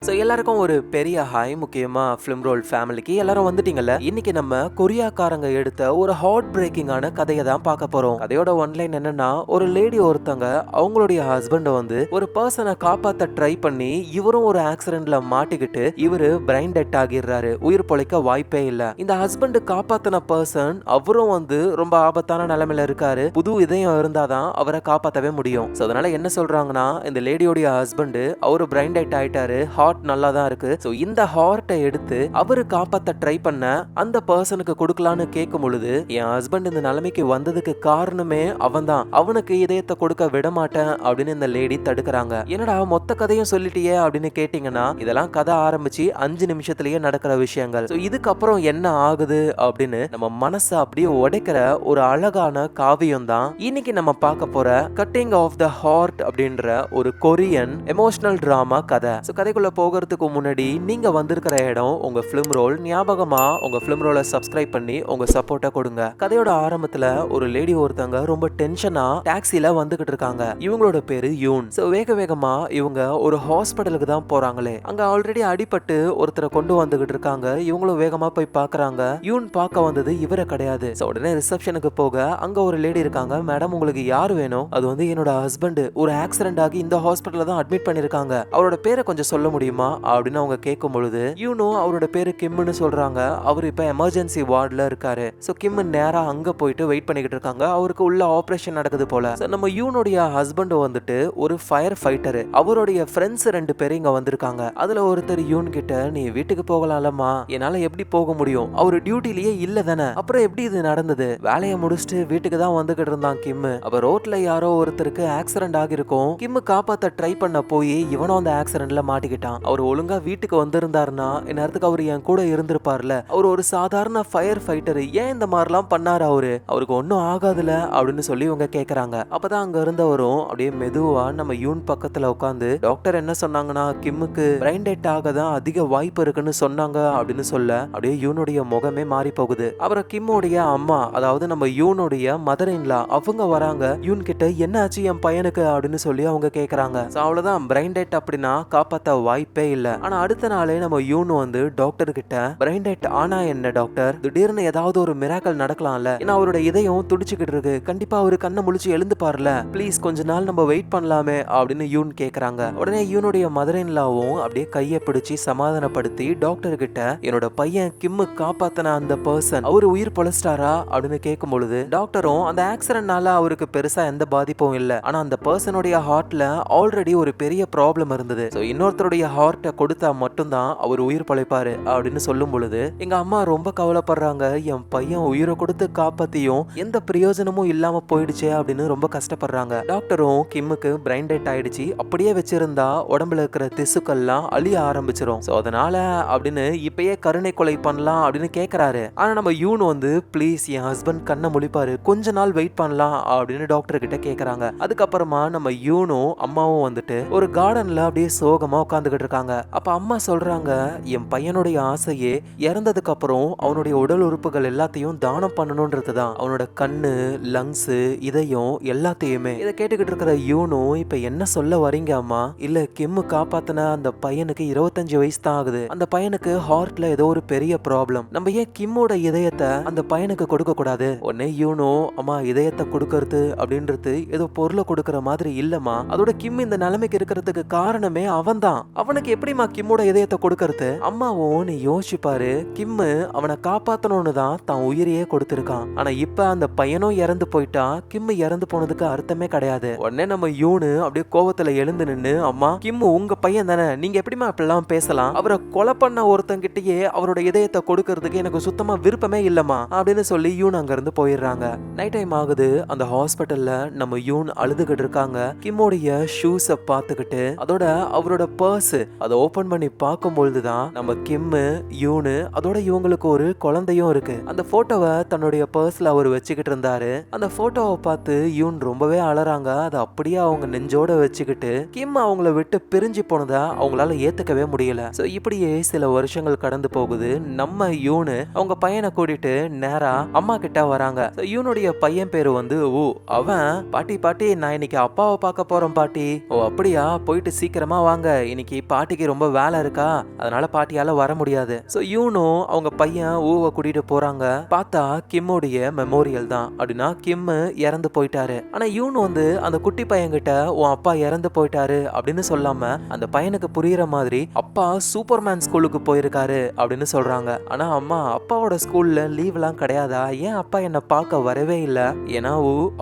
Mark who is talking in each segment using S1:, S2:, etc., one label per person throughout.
S1: So எல்லாருக்கும் ஒரு பெரிய ஹாய். முக்கியமா ஃபிலிம் ரோல் ஃபேமிலிக்கு எல்லாரும் வந்துட்டீங்கல்ல. இன்னைக்கு நம்ம கொரியாக்காரங்க எடுத்த ஒரு ஹார்ட் பிரேக்கிங்கான கதையை தான் பார்க்க போறோம். கதையோட ஒன்லைன் என்னன்னா, ஒரு லேடி ஒருத்தங்க அவங்களுடைய ஹஸ்பண்டை வந்து ஒரு பர்சனை காப்பாத்த ட்ரை பண்ணி இவரும் ஒரு ஆக்சிடென்ட்ல மாட்டிக்கிட்டு இவரு பிரைன் டெட் ஆகிடுறாரு. உயிர் பொழைக்க வாய்ப்பே இல்ல. இந்த ஹஸ்பண்ட் காப்பாத்தின பர்சன் அவரும் வந்து ரொம்ப ஆபத்தான நிலைமையில இருக்காரு. புது இதயம் இருந்தாதான் அவரை காப்பாத்தவே முடியும். ஸோ அதனால என்ன சொல்றாங்கன்னா, இந்த லேடியோடைய ஹஸ்பண்ட் அவரு பிரைன் டெட் ஆயிட்டாரு. ஹார்ட் நல்லா தான் இருக்கு. சோ இந்த ஹார்ட்டை எடுத்து அவரு காப்பாத்த ட்ரை பண்ண அந்த பர்சனுக்கு கொடுக்கலான்னு கேட்கும் பொழுது, என் ஹஸ்பண்ட் இந்த நிலைமைக்கு வந்ததுக்கு காரணமே அவன்தான், அவனுக்கு இதயத்தை கொடுக்க விட மாட்டேன் அப்படின்னு இந்த லேடி தடுக்கிறாங்க. என்னடா மொத்த கதையும் சொல்லிட்டியே அப்படின்னு கேட்டீங்கன்னா, இதெல்லாம் கதை ஆரம்பிச்சு 5 நிமிஷத்திலேயே நடக்கிற விஷயங்கள். சோ இதுக்கப்புறம் என்ன ஆகுது அப்படின்னு நம்ம மனசை அப்படியே உடைக்கிற ஒரு அழகான காவியம் தான் இன்னைக்கு நம்ம பார்க்க போற கட்டிங் ஆஃப் த ஹார்ட் அப்படின்ற ஒரு கொரியன் எமோஷனல் டிராமா கதை. சோ கதைக்குள்ள போகிறதுக்கு முன்னாடி நீங்க வந்திருக்கிற இடம் உங்க ஃபிலிம் ரோல். ஞாபகமா உங்க ஃபிலிம் ரோலை சப்ஸ்கிரைப் பண்ணி உங்க சப்போர்ட்டை கொடுங்க. கதையோட ஆரம்பத்துல ஒரு லேடி ஒருத்தங்க ரொம்ப டென்ஷனா டாக்ஸில வந்துகிட்டு இருக்காங்க. இவங்களோட பேரு யூன். சோ வேக வேகமா இவங்க ஒரு ஹாஸ்பிடலுக்கு தான் போறாங்களே. அங்க ஆல்ரெடி அடிபட்டு ஒருத்தரை கொண்டு வந்துகிட்டு இருக்காங்க. இவங்களும் வேகமா போய் பாக்குறாங்க. யூன் பார்க்க வந்தது இவரை கிடையாது. சோ உடனே ரிசப்ஷனுக்கு போக அங்க ஒரு லேடி இருக்காங்க. மேடம், உங்களுக்கு யார் வேணும்? அது வந்து என்னோட ஹஸ்பண்ட் ஒரு ஆக்சிடென்ட் ஆகி இந்த ஹாஸ்பிடல்ல தான் அட்மிட் பண்ணிருக்காங்க. அவரோட பேரை கொஞ்சம் சொல்ல முடியுமா அப்படின்னு அவங்க கேட்கும் பொழுது, யூனோ அவரோட பேரு கிம்னு சொல்றாங்க. அவர் இப்ப எமர்ஜென்சி வார்டுல இருக்காரு. சோ கிம் நேரா அங்க போயிட்டு வெயிட் பண்ணிக்கிட்டு இருக்காங்க. அவருக்கு உள்ள ஆபரேஷன் நடக்குது போல. நம்ம யூனுடைய ஹஸ்பண்ட் வந்துட்டு ஒரு ஃபயர் ஃபைட்டர். அவருடைய ஃப்ரெண்ட்ஸ் 2 பேர் இங்க வந்திருக்காங்க. அதுல ஒருத்தர் யூன் கிட்ட, நீ வீட்டுக்கு போகலாம்லமா, என்னால எப்படி போக முடியும், அவரு டியூட்டிலேயே இல்ல தானே, அப்புறம் எப்படி இது நடந்தது, வேலையை முடிச்சுட்டு வீட்டுக்கு தான் வந்துகிட்டு இருந்தான் கிம். அப்ப ரோட்ல யாரோ ஒருத்தருக்கு ஆக்சிடென்ட் ஆகிருக்கும். கிம் காப்பாத்த ட்ரை பண்ண போய் இவனும் அந்த ஆக்சிடென்ட்ல மாட்டிக்கிட்டான். அவர் ஒழுங்கா வீட்டுக்கு வந்திருந்தாருன்னா இந்நேரத்துக்கு அவர் என் கூட இருந்திருப்பார்ல. அவர் ஒரு சாதாரண ஃபயர் ஃபைட்டர், ஏன் இந்த மாதிரிலாம் பண்ணாரு அவருக்கு ஒன்னும் ஆகாதுல அப்படின்னு சொல்லி இவங்க கேக்குறாங்க. அப்பதான் அங்க இருந்தவரும் அப்படியே மெதுவா நம்ம யூன் பக்கத்துல உட்காந்து, டாக்டர் என்ன சொன்னாங்கன்னா, கிம்முக்கு பிரைன் டெட் ஆக தான் அதிக வாய்ப்பு இருக்குன்னு சொன்னாங்க அப்படின்னு சொல்ல அப்படியே யூனுடைய முகமே மாறி போகுது. அப்புறம் கிம்முடைய அம்மா, அதாவது நம்ம யூனுடைய மதர் இன்லா, அவங்க வராங்க. யூன் கிட்ட என்ன ஆச்சு என் பையனுக்கு அப்படின்னு சொல்லி அவங்க கேக்குறாங்க. அவ்வளவுதான், பிரைன் டெட் அப்படின்னா காப்பாத்த வாய்ப்பே இல்ல. ஆனா அடுத்த நாளே நம்ம யூன் வந்து டாக்டர் கிட்ட, பிரைன் டெட் ஆனா என்ன டாக்டர், திடீர்னு ஏதாவது ஒரு மிராக்கல் நடக்கலாம்ல, ஏன்னா அவரோட இதயம் துடிச்சுக்கிட்டு இருக்கு, கண்டிப்பா அவரு கண்ணை முழிச்சு எழுந்துப்பார்ல, ப்ளீஸ் கொஞ்ச நாள் நம்ம வெயிட் பண்ணலாமே அப்படின்னு யூன் கேக்குறாங்க. உடனே யூனுடைய மதர் இன்லாவும் அப்படியே கையை பிடிச்சி சமாதானப்படுத்தி டாக்டர் கிட்ட, என்னோட பையன் கிம்மு காப்பாத்தின அந்த பர்சன் அவரு உயிர் பொழைச்சிட்டாரா அப்படின்னு கேட்கும் பொழுது, டாக்டரும் அந்த ஆக்சிடென்ட்னால அவருக்கு பெருசா எந்த பாதிப்பும் இல்ல, ஆனா அந்த பர்சனுடைய ஹார்ட்ல ஆல்ரெடி ஒரு பெரிய ப்ராப்ளம் இருந்தது. சோ இன்னொருத்தருடைய ஹார்ட்டை கொடுத்தா மட்டும்தான் அவர் உயிர் பொழைப்பாரு அப்படின்னு சொல்லும் பொழுது எங்க அம்மா ரொம்ப கவலைப்படுறாங்க. என் பையன் உயிரை கொடுத்து காப்பாத்தியும் எந்த பிரயோஜனமும் இல்லாம போயிடுச்சே அப்படின்னு ரொம்ப கஷ்டப்படுறாங்க. டாக்டரும், கிம்முக்கு பிரைன் டெட் ஆயிடுச்சு, அப்படியே வச்சிருந்தா உடம்புல இருக்கிற திசுக்கள்லாம் அழிய ஆரம்பிச்சிரும், சோ அதனால அப்படின்னு இப்பயே கருணை கொலை பண்ணலாம் அப்படின்னு கேக்குறாரு. ஆனா நம்ம யூன் வந்து, ப்ளீஸ் என் ஹஸ்பண்ட் கண்ணை முழிப்பாரு, கொஞ்ச நாள் வெயிட் பண்ணலாம் அப்படின்னு டாக்டர் கிட்ட கேக்குறாங்க. அதுக்கப்புறமா நம்ம யூனும் அம்மாவும் வந்துட்டு ஒரு கார்டன்ல அப்படியே சோகமா உட்காந்துக்கிட்டு இருக்காங்க. அப்ப அம்மா சொல்றாங்க, என் பையனுடைய ஆசையே இறந்ததுக்கு அப்புறம் அவனுடைய உடல் உறுப்புகள் எல்லாத்தையும் தானம் பண்ணணும்ன்றதுதான், அவனோட கண்ணு, லங்ஸ், இதயம் எல்லாத்தையுமே. இதை கேட்டுக்கிட்டு இருக்கிற யூனும், இப்ப என்ன சொல்ல வரீங்க அம்மா? இல்ல, கிம்மு காப்பாத்தின அந்த பையனுக்கு 25 வயசு தான் ஆகுது, அந்த பையனுக்கு ஹார்ட்ல ஏதோ ஒரு பெரிய ப்ராப்ளம், நம்ம ஏன் கிம்மோட இதயத்தை அந்த பையனுக்கு கொடுக்க கூடாது? உடனே யூனோ, அம்மா இதயத்தை கொடுக்கறது அப்படின்றது ஏதோ பொருளை கொடுக்கற மாதிரி இல்லம்மா, அதோட கிம் இந்த நிலைமைக்கு இருக்கிறதுக்கு காரணமே அவன்தான், அவனுக்கு எப்படிமா கிம்மோட இதயத்தை கொடுக்கறது? அம்மாவும், நீ யோசிச்சு பாரு, கிம்மு அவனை காப்பாத்தணும்னு தான் தான் உயிரையே கொடுத்திருக்கான், ஆனா இப்ப அந்த பையனும் இறந்து போயிட்டா, கிம்மு இறந்து போனதுக்கு அர்த்தமே கிடையாது. உடனே நம்ம யூனு அப்படியே கோவத்துல எழுந்து நின்னு, அம்மா, கிம்மு உங்க பையன் தானே, நீங்க எப்படிமா இப்படிலாம் பேசலாம்? அவரை கொலை பண்ண ஒருத்தங்கிட்டயே அவரோட இதயத்தை கொடுக்கறதுக்கு எனக்கு சுத்தமா விருப்பமே இல்லம்மா அப்படின்னு சொல்லி யூன் அங்க இருந்து போயிடுறாங்க. நைட் டைம் ஆகுது. அந்த ஹாஸ்பிட்டல்ல நம்ம யூன் அழுதுகிட்டு இருக்காங்க. கிம்மோடைய ஷூஸை பார்த்துக்கிட்டு, அதோட அவரோட பர்ஸ் அதை ஓபன் பண்ணி பார்க்கும்பொழுதுதான் நம்ம கிம்மு, யூனு, அதோட இவங்களுக்கு ஒரு குழந்தையும் இருக்கு. அந்த போட்டோவை தன்னுடைய பர்ஸ்ல அவர் வச்சுக்கிட்டு இருந்தாரு. அந்த போட்டோவை பார்த்து யூன் ரொம்பவே அழறாங்க. அதை அப்படியே அவங்க நெஞ்சோட வச்சுக்கிட்டு கிம் அவங்கள விட்டு பிரிஞ்சு போனதா அவங்களால ஏத்துக்கவே முடியல. சோ இப்படியே சில வருஷங்கள் கடந்து போகுது. நம்ம யூனு அவங்க பையனை கூட்டிட்டு நேரா அம்மா கிட்ட வராங்க. யூனுடைய பையன் பேரு வந்து ஊ. அவன், பாட்டி பாட்டி நான் இன்னைக்கு அப்பாவை பார்க்க போறேன் பாட்டி. ஓ அப்படியா, போயிட்டு சீக்கிரமா வாங்க, இன்னைக்கு பாட்டிக்கு ரொம்ப வேலை இருக்கா, அதனால பாட்டியால வர முடியாது. சோ யூனும் அவங்க பையன் ஊவை கூட்டிட்டு போறாங்க. பார்த்தா கிம்முடைய மெமோரியல் தான். அப்படின்னா கிம் இறந்து போயிட்டாரு. ஆனா யூன் வந்து அந்த குட்டி பையன் கிட்ட உன் அப்பா இறந்து போயிட்டாரு அப்படின்னு சொல்லாம அந்த பையனுக்கு புரியுற மாதிரி அப்பா சூப்பர்மேன் ஸ்கூலுக்கு போயிருக்காரு அப்படின்னு சொல்றாங்க. ஆனா அம்மா, அப்பாவோட ஸ்கூல்ல லீவ் எல்லாம் கிடையாதா, ஏன் அப்பா என்ன பார்க்க வரவே இல்ல? ஏன்னா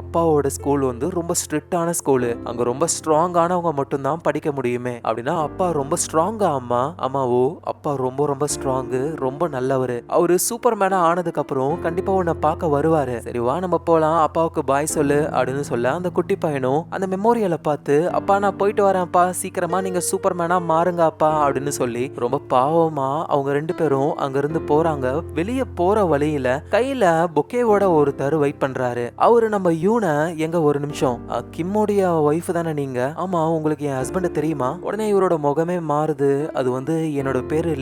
S1: அப்பாவோட ஸ்கூல் வந்து ரொம்ப ஸ்ட்ரிக்டான ஸ்கூலு, அங்க ரொம்ப ஸ்ட்ராங்கானவங்க மட்டும்தான் படிக்க முடியுமே. அப்படின்னா அப்பா ரொம்ப ஸ்ட்ராங்கா அம்மா? அம்மாவோ, அப்பா ரொம்ப ரொம்ப ஸ்ட்ராங்கு, ரொம்ப நல்லவரு. அவரு சூப்பர்மேனா ஆனதுக்கு அப்புறம் கண்டிப்பா உன்னை பார்க்க வருவாரு. சரி வா நம்ம போலாம், அப்பாவுக்கு பாய் சொல்லு அப்படின்னு சொல்ல அந்த குட்டி பையனும் அந்த மெமோரியலை பார்த்து அப்பா நான் போயிட்டு வரேன்ப்பா, சீக்கிரமா நீங்க சூப்பர்மேனா மாறுங்க அப்பா அப்படின்னு சொல்லி ரொம்ப பாவமா அவங்க 2 பேரும் அங்க இருந்து போறாங்க. வெளியே போற வழியில கையில பொக்கேவோட ஒருத்தர் வெயிட் பண்றாரு. அவரு நம்ம யூனை, எங்க ஒரு நிமிஷம், கிம்மோடைய ஒய்ஃப் தானே நீங்க? ஆமா, உங்களுக்கு என் ஹஸ்பண்ட் தெரியுமா? உடனே இவரோட முகமே மாறுது. அது வந்து என்னோட பேரு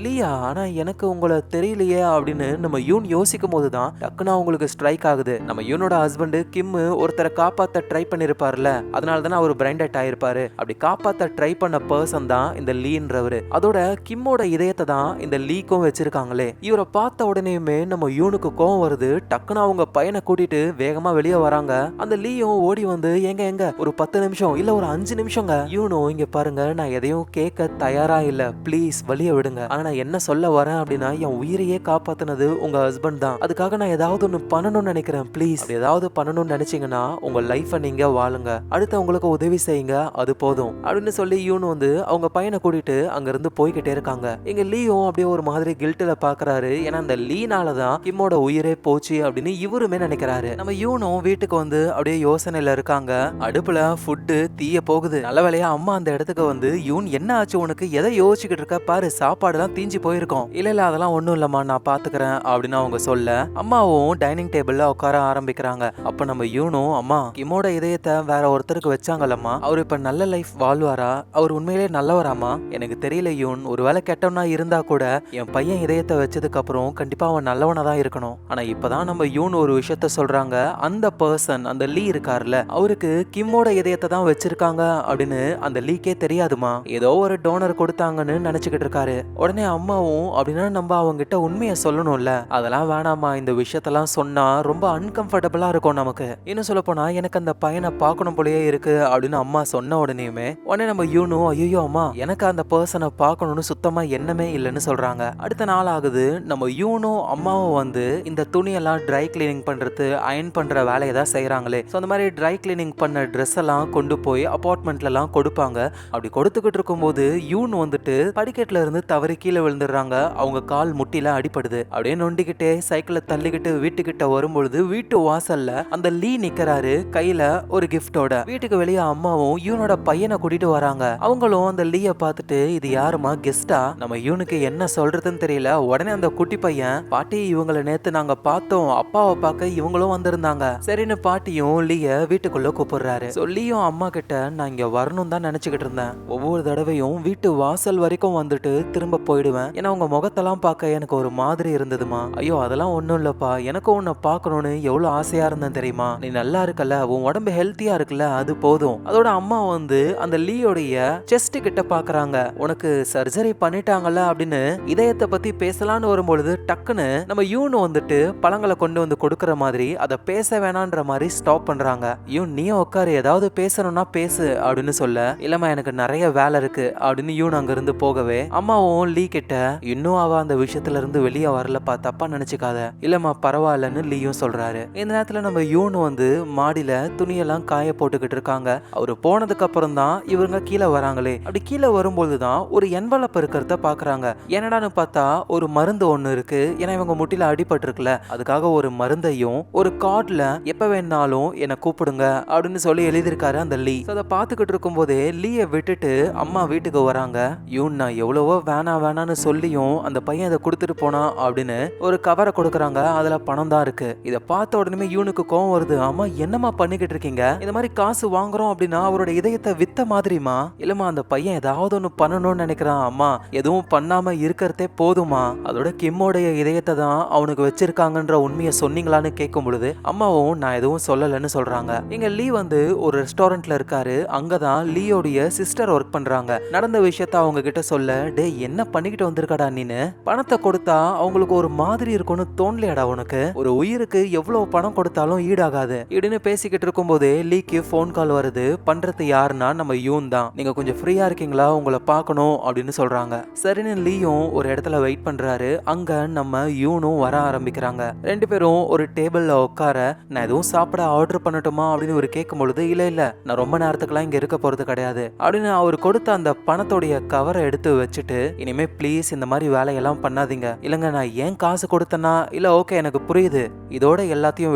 S1: லீயா, ஆனா எனக்கு உங்களை தெரியலையே அப்படின்னு நம்ம யூன் யோசிக்கும் போதுதான் டக்குனா அவங்களுக்கு ஸ்ட்ரைக் ஆகுது. நம்ம யூனோட ஹஸ்பண்ட் கிம் ஒருத்தரை காப்பாத்த ட்ரை பண்ணிருப்பாருல, அதனால தானே அவர் பிரைண்ட் அவுட் ஆயிருப்பாரு. அப்படி காப்பாத்த ட்ரை பண்ண பர்சன் தான் இந்த லீன்றவரு. அதோட கிம்மோட இதயத்தை தான் இந்த லீக்கும் வச்சிருக்காங்களே. இவரை பார்த்த உடனேயுமே நம்ம யூனுக்கு கோவம் வருது. டக்குன்னு அவங்க பையனை கூட்டிட்டு வேகமா வெளியே வராங்க. அந்த லீயும் ஓடி வந்து எங்க ஒரு 10 நிமிஷம் இல்ல ஒரு 5 நிமிஷங்க. யூனும் இங்க பாருங்க, நான் எதையும் கேட்க தயாரா இல்ல, ப்ளீஸ் வழிய விடுங்க. ஆனா நான் என்ன சொல்ல வரேன் அப்படின்னா, என் உயிரையே காப்பாத்தினது உங்க ஹஸ்பண்ட் தான். அதுக்காக நான் ஏதாவது ஒண்ணு பண்ணணும்னு நினைக்கிறேன். ப்ளீஸ் ஏதாவது பண்ணணும்னு நினைச்சீங்கன்னா உங்க லைஃபை நீங்க வாழுங்க, அடுத்து உங்களுக்கு உதவி செய்யுங்க, அது போதும் அப்படின்னு சொல்லி யூன் வந்து அவங்க பையனை கூட்டிட்டு அங்க இருந்து போய்கிட்டே இருக்காங்க. எங்க லீயும் அப்படியே ஒரு மாதிரி கில்ட்ல பாக்குறாரு. ஏன்னா அந்த லீனாலதான் கிம்மோட உயிரே போச்சு அப்படின்னு இவருமே நினைக்கிறாரு. நம்ம யூனும் வீட்டுக்கு வந்து அப்படியே யோசனையில இருக்காங்க. அடுப்புல ஃபுட்டு தீய போகுது. நல்ல வேலையா அம்மா அந்த இடத்துக்கு வந்து, யூன் என்ன ஆச்சு உனக்கு, எதை யோசிச்சுக்கிட்டு இருக்க பாரு, சாப்பாடு எல்லாம் தீஞ்சு போயிருக்கும். இல்ல அதெல்லாம் ஒண்ணும் இல்லம்மா, நான் பாத்துக்கிறேன் அப்படின்னு அவங்க சொல்ல அம்மாவும் டைனிங் டேபிள்ல உட்கார ஆரம்பிக்கிறாங்க. அப்ப நம்ம யூனும், அம்மா கிம்மோட இதயத்தை வேற ஒருத்தருக்கு வச்சாங்கல்லம்மா, அவர் இப்ப நல்ல லைஃப் வாழ்வாரா, அவர் உண்மையிலே நல்லவராமா? எனக்கு தெரியல யூன், ஒருவேளை கெட்டவனா இருந்தா கூட என் பையன் இதயத்தை வச்சதுக்கு அப்புறம் கண்டிப்பா அவன் நல்லவனா தான் இருக்கணும். ஆனா இப்பதான் நம்ம யூன் ஒரு விஷயத்த சொல்றாங்க. அந்த பர்சன், அந்த லீ இருக்காருல்ல, அவருக்கு கிம்மோட இதயத்தை தான் வச்சிருக்காங்க அப்படின்னு அந்த லீக்கே தெரியாதுமா. ஏதோ ஒரு டோனர் கொடுத்தாங்கன்னு நினைச்சுக்கிட்டு இருக்காரு. உடனே அம்மாவும், அப்படின்னா நம்ம அவங்க கிட்ட உண்மையை சொல்லணும்ல, அதெல்லாம் வேணாமா, இந்த விஷயத்தெல்லாம் சொன்னா ரொம்ப அன்கம்ஃபர்டபுளா இருக்கும் நமக்கு. இன்னும் சொல்ல போனா எனக்கு அந்த பையனை பார்க்கணும் போலயே இருக்கு அப்படின்னு அம்மா சொன்ன உடனேயுமே உடனே நம்ம யூனும், ஐயோ அம்மா எனக்கு அந்த பர்சனை பார்க்கணும்னு சுத்தமா எண்ணமே இல்லைன்னு சொல்றாங்க. அடுத்த நாள் ஆகுது. நம்ம யூனும் அம்மாவும் வந்து இந்த துணியெல்லாம் ட்ரை கிளீனிங் பண்றது, அயன் பண்ற வேலையை தான் செய்யறாங்களே. ஸோ அந்த மாதிரி ட்ரை கிளீனிங் பண்ண ட்ரெஸ் எல்லாம் கொண்டு போய் அபார்ட்மெண்ட்ல எல்லாம் கொடுப்பாங்க. அப்படி கொடுத்துக்கிட்டு இருக்கும்போது யூன் வந்துட்டு படிக்கட்டுல இருந்து தவறி கீழே விழுந்துடுறாங்க. அவங்க கால் முட்டில அடிபடுது. அப்படியே நொண்டிக்கிட்டே சைக்கிளை தள்ளிக்கிட்டு வீட்டுக்கிட்ட வரும்பொழுது வீட்டு வாசல்ல அந்த லீ நிக்கிறாரு, கையில ஒரு கிஃப்டோட. வீட்டுக்கு வெளியே அம்மாவும் யூனோட பையனை கூட்டிட்டு வராங்க. அவங்களும் அந்த லீய பார்த்துட்டு, இது யாருமா, கெஸ்டா? நம்ம யூனுக்கு என்ன சொல்றதுன்னு தெரியல. உடனே அந்த குட்டி பையன், பாட்டி இவங்களை நேத்து நாங்க பார்த்தோம், அப்பாவை பார்க்க இவங்களும் வந்திருந்தாங்க. சரின்னு பாட்டியும் லீய வீட்டுக்குள்ள கூப்பிடுறாரு. லீயும் அம்மா கிட்ட, நான் இங்க வரணும் தான் நினைச்சுக்கிட்டு இருந்தேன், ஒவ்வொரு தடவையும் வீட்டு வாசல் வரைக்கும் வந்துட்டு திரும்ப போயிடுவேன், ஏன்னா உங்க முகத்தெல்லாம் பார்க்க எனக்கு ஒரு மாதிரி இருந்ததுமா. ஐயோ அதெல்லாம் ஒண்ணும் இல்லப்பா, எனக்கும் உன்னை பார்க்கணும்னு எவ்வளவு ஆசையா இருந்தேன் தெரியுமா, நீ நல்லா இருக்கல, உன் உடம்பு ஹெல்த்தியா இருக்குல்ல, அது போதும். அதோட அம்மா வந்து அந்த லீயோடைய செஸ்ட் கிட்ட பாக்குறாங்க. உனக்கு சர்ஜரி பண்ணிட்டாங்கல்ல அப்படின்னு இதயத்தை பத்தி பேசலான்னு வரும்பொழுது டக்குன்னு நம்ம யூன் வந்துட்டு பழங்களை கொண்டு வந்து கொடுக்கற மாதிரி அதை பேச வேணான்ற மாதிரி ஸ்டாப் பண்றாங்க. யூன் நீ உட்காரு, ஏதாவது பேசணும்னா பேசு அப்படின்னு சொல்ல, இல்லம்மா எனக்கு நிறைய வேலை இருக்கு அப்படின்னு யூன் அங்க இருந்து போகவே அம்மாவும் லீ கிட்ட, இன்னும் அவ அந்த விஷயத்துல இருந்து வெளியே வரலப்பா, தப்பா நினைச்சுக்காத. இல்லம்மா பரவாயில்லன்னு லீயும் சொல்றாரு. இந்த நேரத்துல நம்ம யூன் வந்து மாடியில துணியெல்லாம் காய போட்டுக்கிட்டு இருக்காங்க. அவரு போனதுக்கு அப்புறம் தான் இவங்க கீழே வராங்களே. அப்படி கீழே வரும்போதுதான் ஒரு என்வலப் இருக்கிறத பாக்குறாங்க. என்னடான்னு பார்த்தா ஒரு மருந்து ஒண்ணு இருக்கு. ஏன்னா இவங்க முட்டில அடிபட்டு இருக்குல்ல, அதுக்காக ஒரு மருந்தையும் ஒரு கார்ட்ல எப்ப வேணாலும் என்ன கூப்பிடுங்க அப்படின்னு சொல்லி எழுதியிருக்காரு அந்த லீ. அதை பார்த்துக்கிட்டு இருக்கும் போதே லீயை விட்டுட்டு அம்மா வீட்டுக்கு வராங்க. யூன் நான் எவ்வளவோ வேணான்னு சொல்லியும் அந்த பையன் இதை கொடுத்துட்டு போனா அப்படின்னு ஒரு கவரை கொடுக்குறாங்க. அதுல பணம் தான் இருக்கு. இதை பார்த்த உடனே யூனுக்கு கோவம் வருது. அம்மா என்னமா பண்ணிக்கிட்டு இருக்கீங்க, இந்த மாதிரி காசு வாங்குறோம் அப்படின்னா அவரோட இதயத்தை வித்த மாதிரிமா. இல்லம்மா அந்த பையன் ஏதாவது ஒண்ணு பண்ணணும்னு நினைக்கிறான் அம்மா, எதுவும் பண்ணாம இருக்கிறதே போதுமா, அதோட கிம்மோடைய இதயத்தை தான் அவனுக்கு வச்சிருக்காங்கன்ற உண்மையை சொன்னீங்களான்னு கேட்கும் பொழுது அம்மாவும் நான் எதுவும் சொல்லலன்னு சொல்றாங்க. இங்க லீ வந்து ஒரு ரெஸ்டாரண்ட்ல இருக்காரு. அங்கதான் லீயோடைய சிஸ்டர் ஒர்க் பண்றாங்க. நடந்த விஷயத்த அவங்க கிட்ட சொல்ல, டே என்ன பண்ணிக்கிட்டு வந்திருக்கடா நீனு, பணத்தை கொடுத்தா அவங்களுக்கு ஒரு மாதிரி இருக்கும்னு தோணலையாடா உனக்கு, ஒரு உயிருக்கு எவ்வளவு பணம் கொடுத்தாலும் ஈடாகாது இப்படின்னு பேசிக்கிட்டு இருக்கும் போதே லீக்கு போன் கால் வருது. பண்றது யாருன்னா நம்ம யூன் தான். நீங்க கொஞ்சம் ஃப்ரீயா இருக்கீங்களா, உங்களை பார்க்கணும் அப்படின்னு சொல்றாங்க. சரின்னு லீயும் ஒரு இடத்துல வெயிட் பண்றாரு. அங்க நம்ம யூனும் வர ஆரம்பிக்கிறாங்க. ரெண்டு பேரும் ஒரு டேபிள்ல உட்கார, நான் எதுவும் சாப்பிட ஆர்டர் பண்ணட்டுமா அப்படின்னு ஒரு கேட்கும் பொழுது, இல்ல நான் ரொம்ப நேரத்துக்குலாம் இங்க இருக்க போறது கிடையாது அப்படின்னு அவர் கொடுத்த அந்த பணத்தோடைய கவரை எடுத்து வச்சுட்டு, இனிமே ப்ளீஸ் இந்த மாதிரி வேலையெல்லாம் பண்ணாதீங்க, இல்லங்க நான் ஏன் காசு கொடுத்தேன்னா, இல்ல ஓகே எனக்கு புரியுது, இதோட எல்லாத்தையும்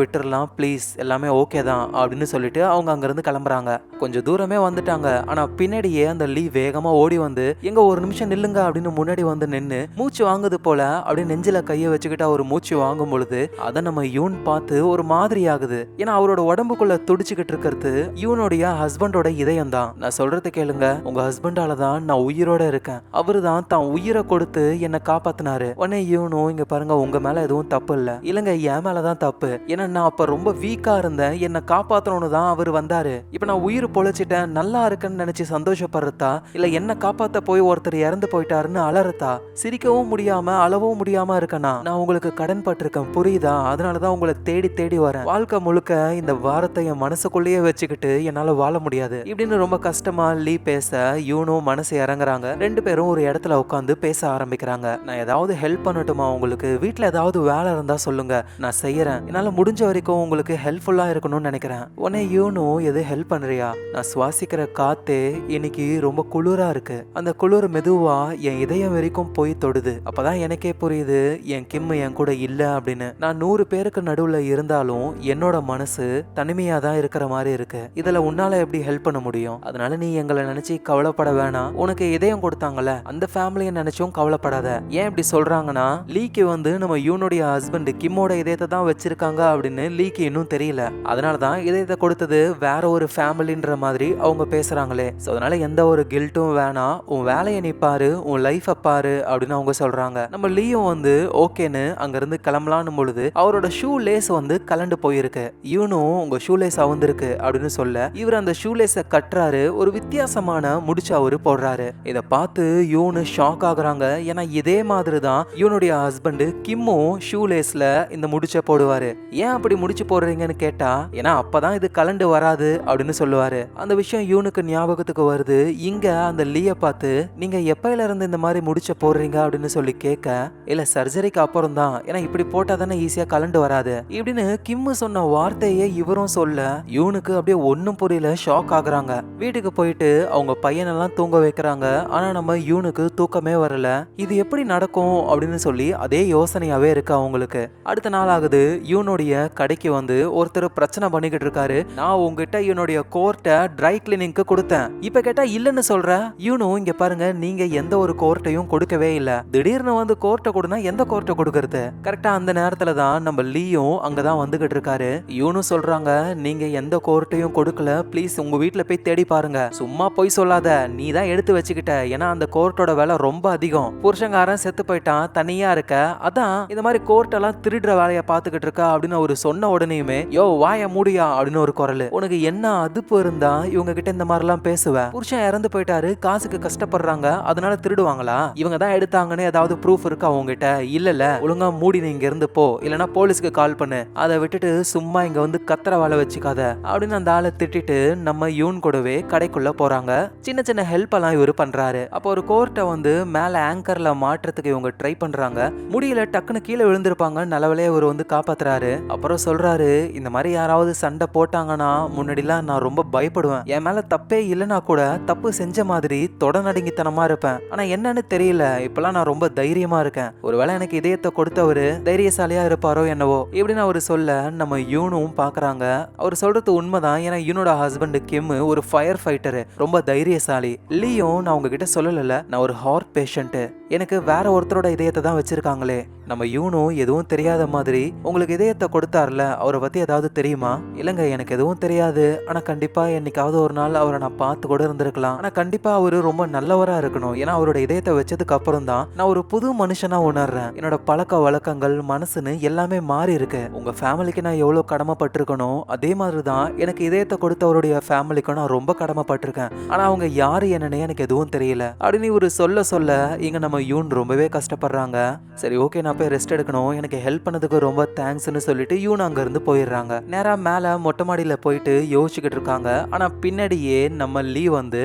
S1: விட்டுறலாம் ப்ளீஸ், எல்லாமே ஓகே தான் அப்படின்னு சொல்லிட்டு அவங்க அங்கிருந்து கிளம்புறாங்க. கொஞ்சம் தூரமே வந்துட்டாங்க. ஆனா பின்னாடியே அந்த லீ வேகமா ஓடி வந்து, எங்க ஒரு நிமிஷம் நில்லுங்க அப்படின்னு முன்னாடி வந்து நின்னு மூச்சு வாங்குது போல அப்படியே நெஞ்சில கைய வச்சுக்கிட்டு அவர் மூச்சு வாங்கும் பொழுது அதை நம்ம யூன் பார்த்து ஒரு மாதிரி ஆகுது. ஏன்னா அவரோட உடம்புக்குள்ள துடிச்சுக்கிட்டு இருக்கிறது யூனுடைய ஹஸ்பண்டோட இதயம் தான். நான் சொல்றது கேளுங்க, உங்க ஹஸ்பண்டால தான் நான் உயிரோட இருக்கேன், அவரு தான் தான் உயிரை கொடுத்து என்னை காப்பாத்தினாரு. உடனே யூனும், இங்க பாருங்க உங்க மேல எதுவும் தப்பு இல்ல, இல்லங்க என் மேலதான் தப்பு, ஏன்னா நான் அப்ப ரொம்ப வீக்கா இருந்தேன், என்னை காப்பாத்தணும்னு தான் அவர் வந்தாரு, இப்ப நான் உயிர் பொழைச்சிட்டேன் நல்லா இருக்குன்னு நினைச்சு சந்தோஷப்படுறதா, இல்ல என்ன காப்பாத்த போய் ஒருத்தர் இறந்து போயிட்டாருன்னு அலறதா, சிரிக்கவும் முடியாம அளவும் முடியாம இருக்கனா, நான் உங்களுக்கு கடன் பட்டிருக்கேன் புரியுதா, அதனாலதான் உங்களை தேடி தேடி வரேன், வாழ்க்கை முழுக்க இந்த வாரத்தை என் மனசுக்குள்ளேயே வச்சுக்கிட்டு என்னால வாழ முடியாது இப்படின்னு ரொம்ப கஷ்டமா லீ பேச, யூனும் மனசு இறங்குறாங்க. ரெண்டு பேரும் ஒரு இடத்துல உட்காந்து பேச ஆரம்பிக்கிறாங்க. நான் ஏதாவது ஹெல்ப் பண்ணட்டுமா உங்களுக்கு, வீட்டுல ஏதாவது வேலை இருந்தா சொல்லுங்க, நான் செய்யறேன், என்னால முடிஞ்ச வரைக்கும் உங்களுக்கு ஹெல்ப்ஃபுல்லா இருக்கணும்னு நினைக்கிறேன். உடனே யூனும், எது ஹெல்ப் பண்றியா, நான் சுவாசிக்கிற காத்தே இன்னைக்கு ரொம்ப குளிரா இருக்கு, அந்த குளிர் மெதுவா என் இதயம் வரைக்கும் போய் தொடுது, அப்பதான் எனக்கே புரியுது என் கிம் என் கூட இல்ல அப்படின்னு. நான் 100 பேருக்கு நடுவுல இருந்தாலும் என்னோட மனசு தனிமையா தான் இருக்கிற மாதிரி இருக்கு, இதுல உன்னால எப்படி ஹெல்ப் பண்ண முடியும், அதனால நீ எங்களை நினைச்சு கவலைப்பட வேணாம், உனக்கு இதயம் கொடுத்தாங்கல்ல அந்த ஃபேமிலியை நினைச்சும் கவலைப்படாத. ஏன் இப்படி சொல்றாங்கன்னா, லீக்கு வந்து நம்ம யூனுடைய ஹஸ்பண்ட் கிம்மோட இதயத்தை தான் வச்சிருக்காங்க அப்படின்னு லீக்கு இன்னும் தெரியல, அதனாலதான் இதயத்தை கொடுத்தது வேற ஒரு ஃபேமிலின்ற மாதிரி அவங்க பேசுறாங்களே. அதனால எந்த ஒரு கில்ட்டும் வேணாம், உன் வேலையை நீ பாரு, உன் லைஃப் பாரு அப்படின்னு அவங்க சொல்றாங்க. நம்ம லீயும் வந்து ஓகேன்னு அங்க இருந்து கிளம்பலான்னு பொழுது அவரோட ஷூ லேஸ் வந்து கலண்டு போயிருக்கு. யூனும் உங்க ஷூ லேஸ் அவுந்திருக்கு அப்படின்னு சொல்ல, இவர் அந்த ஷூ லேஸை கட்டுறாரு, ஒரு வித்தியாசமான முடிச்சு அவரு போடுறாரு. இதை பார்த்து யூனு ஷாக் ஆகுறாங்க. ஏன்னா இதே மாதிரி தான் யூனுடைய ஹஸ்பண்ட் கிம்மும் ஷூ லேஸ்ல இந்த முடிச்ச போடுவாரு. ஏன் அப்படி முடிச்சு போடுறீங்கன்னு கேட்டா, ஏன்னா அப்பதான் இது கலண்டு வராது அப்படின்னு சொல்லுவாரு. அந்த விஷயம் யூனுக்கு ஞாபகத்துக்கு வருது. இங்க அந்த லீய பார்த்து, நீங்க எப்பையில இருந்து இந்த மாதிரி முடிச்ச போடுறீங்க அப்படின்னு சொல்லி கேட்க, இல்ல சர்ஜரிக்கு அப்புறம் தான், ஏன்னா இப்படி போட்டா தானே ஈஸியா கலண்டு வராது இப்படின்னு கிம்மு சொன்ன வார்த்தையே இவரும் சொல்ல, யூனுக்கு அப்படியே ஒன்னும் புரியல, ஷாக் ஆகுறாங்க. வீட்டுக்கு போயிட்டு அவங்க பையனெல்லாம் தூங்க வைக்கிறாங்க. ஆனா நம்ம யூனுக்கு தூக்கமே வரல. இது எப்படி நடக்கும் அப்படின்னு சொல்லி அதே யோசனையாவே இருக்கு அவங்களுக்கு. அடுத்த நாள் ஆகுது. யூனுடைய கடைக்கு வந்து ஒருத்தர் பிரச்சனை பண்ணிக்கிட்டு இருக்காரு. நான் உங்ககிட்ட என்னுடைய கோர்ட்டை ட்ரை கிளீனிங்க்கு கொடுத்தேன், இப்ப கேட்டா இல்லன்னு சொல்ற. யூனு, இங்க பாருங்க, நீங்க எந்த ஒரு கோர்ட்டையும் கொடுக்கவே இல்ல, திடீர்னு வந்து கோர்ட்டை கொடுனா எந்த கோர்ட்டை கொடுக்கறது. கரெக்டா அந்த நேரத்துல தான் நம்ம லீயும் அங்கதான் வந்துகிட்டு இருக்காரு. யூனு சொல்றாங்க, நீங்க எந்த கோர்ட்டையும் கொடுக்கல, ப்ளீஸ் உங்க வீட்டுல போய் தேடி பாருங்க, சும்மா போய் சொல்லாத, நீ தான் எடுத்து வச்சுக்கிட்ட, ஏன்னா அந்த கோர்ட்டோட விலை ரொம்ப அதிகம், புருஷங்காரன் செத்து போயிட்டான், தனியா இருக்க, அதான் இந்த மாதிரி கோர்ட் எல்லாம் திருடுற வேலையை பாத்துக்கிட்டு இருக்கா அப்படின்னு அவரு சொன்ன உடனேயுமே, யோ வாய மூடியா அப்படின்னு ஒரு குரல். உனக்கு என்ன அதுப்பு இருந்தா இவங்க கிட்ட இந்த மாதிரி எல்லாம் பேசுவ, புருஷன் இறந்து போயிட்டாரு, காசுக்கு கஷ்டப்படுறாங்க, அதனால திருடுவாங்களா, இவங்க தான் எடுத்தாங்கன்னு ஏதாவது ப்ரூஃப் இருக்கா உங்ககிட்ட, இல்ல ஒழுங்கா மூடி நீ இங்க இருந்து போ, இல்லனா போலீஸ்க்கு கால் பண்ணு, அதை விட்டுட்டு சும்மா இங்க வந்து கத்திர வேலை வச்சுக்காத அப்படின்னு அந்த ஆளை திட்டிட்டு நம்ம யூன் கூடவே கடைக்குள்ள போறாங்க. சின்ன சின்ன ஹெல்ப் எல்லாம் இவரு பண்றாரு. அப்போ ஒரு கோர்ட்டை வந்து மேல ஆங்கர்ல மாற்றத்துக்கு இவங்க ட்ரை பண்றாங்க, முடியல, டக்குன்னு கீழே விழுந்திருப்பாங்க, நல்லவேளையா இவர் வந்து காப்பாத்துறாரு. அப்புறம் சொல்றாரு, இந்த மாதிரி யாராவது சண்டை போட்டாங்கன்னா முன்னாடிலாம் நான் ரொம்ப பயப்படுவேன், என் மேல தப்பே இல்லைன்னா கூட தப்பு செஞ்ச மாதிரி தொடநடுங்கித்தனமா இருப்பேன், ஆனா என்னன்னு தெரியல இப்பெல்லாம் நான் ரொம்ப தைரியமா இருக்கேன், ஒருவேளை எனக்கு இதயத்தை கொடுத்தவரு தைரியசாலியா இருப்பாரோ என்னவோ இப்படின்னு அவரு சொல்ல, நம்ம யூனும் பாக்குறாங்க அவர் சொல்றது உண்மைதான். ஏன்னா யூனோட ஹஸ்பண்ட் கிம் ஒரு ஃபயர் ஃபைட்டரு, ரொம்ப தைரியசாலி. லீயும், நான் உங்ககிட்ட சொல்லல, நான் ஒரு ஹார்ட் பேஷண்ட், எனக்கு வேற ஒருத்தரோட இதயத்தை தான் வச்சிருக்காங்களே, நம்ம யூனும் எதுவும் தெரியாத மாதிரி, உங்களுக்கு இதயத்தை கொடுத்தார்ல, அவரை பத்தி ஏதாவது தெரியுமா? இல்லங்க, எனக்கு எதுவும் தெரியாது. ஆனா கண்டிப்பா என்னைக்காவது ஒரு நாள் அவரை நான் பார்த்து கூட இருந்திருக்கலாம். ஆனா கண்டிப்பா அவரு ரொம்ப நல்லவரா இருக்கணும். ஏன்னா அவரோட இதயத்தை வச்சதுக்கு அப்புறம் தான் நான் ஒரு புது மனுஷனா உணர்றேன். என்னோட பழக்க வழக்கங்கள், மனசுன்னு எல்லாமே மாறி இருக்கு. உங்க ஃபேமிலிக்கு நான் எவ்வளவு கடமைப்பட்டிருக்கணும், அதே மாதிரி தான் எனக்கு இதயத்தை கொடுத்தவருடைய ஃபேமிலிக்கும் நான் ரொம்ப கடமைப்பட்டிருக்கேன். ஆனா அவங்க யாரு என்னன்னே எனக்கு எதுவும் தெரியல அப்படின்னு இவரு சொல்ல சொல்ல இங்க நம்ம யூன் ரொம்பவே கஷ்டப்படுறாங்க. சரி ஓகே, நான் போய் ரெஸ்ட் எடுக்கணும், எனக்கு ஹெல்ப் பண்ணதுக்கு ரொம்ப தேங்க்ஸ்னு சொல்லிட்டு யூன் அங்க இருந்து போயிடுறாங்க. நேரா மேல மொட்டை மாடியில போயிட்டு யோசிச்சுக்கிட்டு இருக்காங்க. ஆனா பின்னாடியே நம்ம லீ வந்து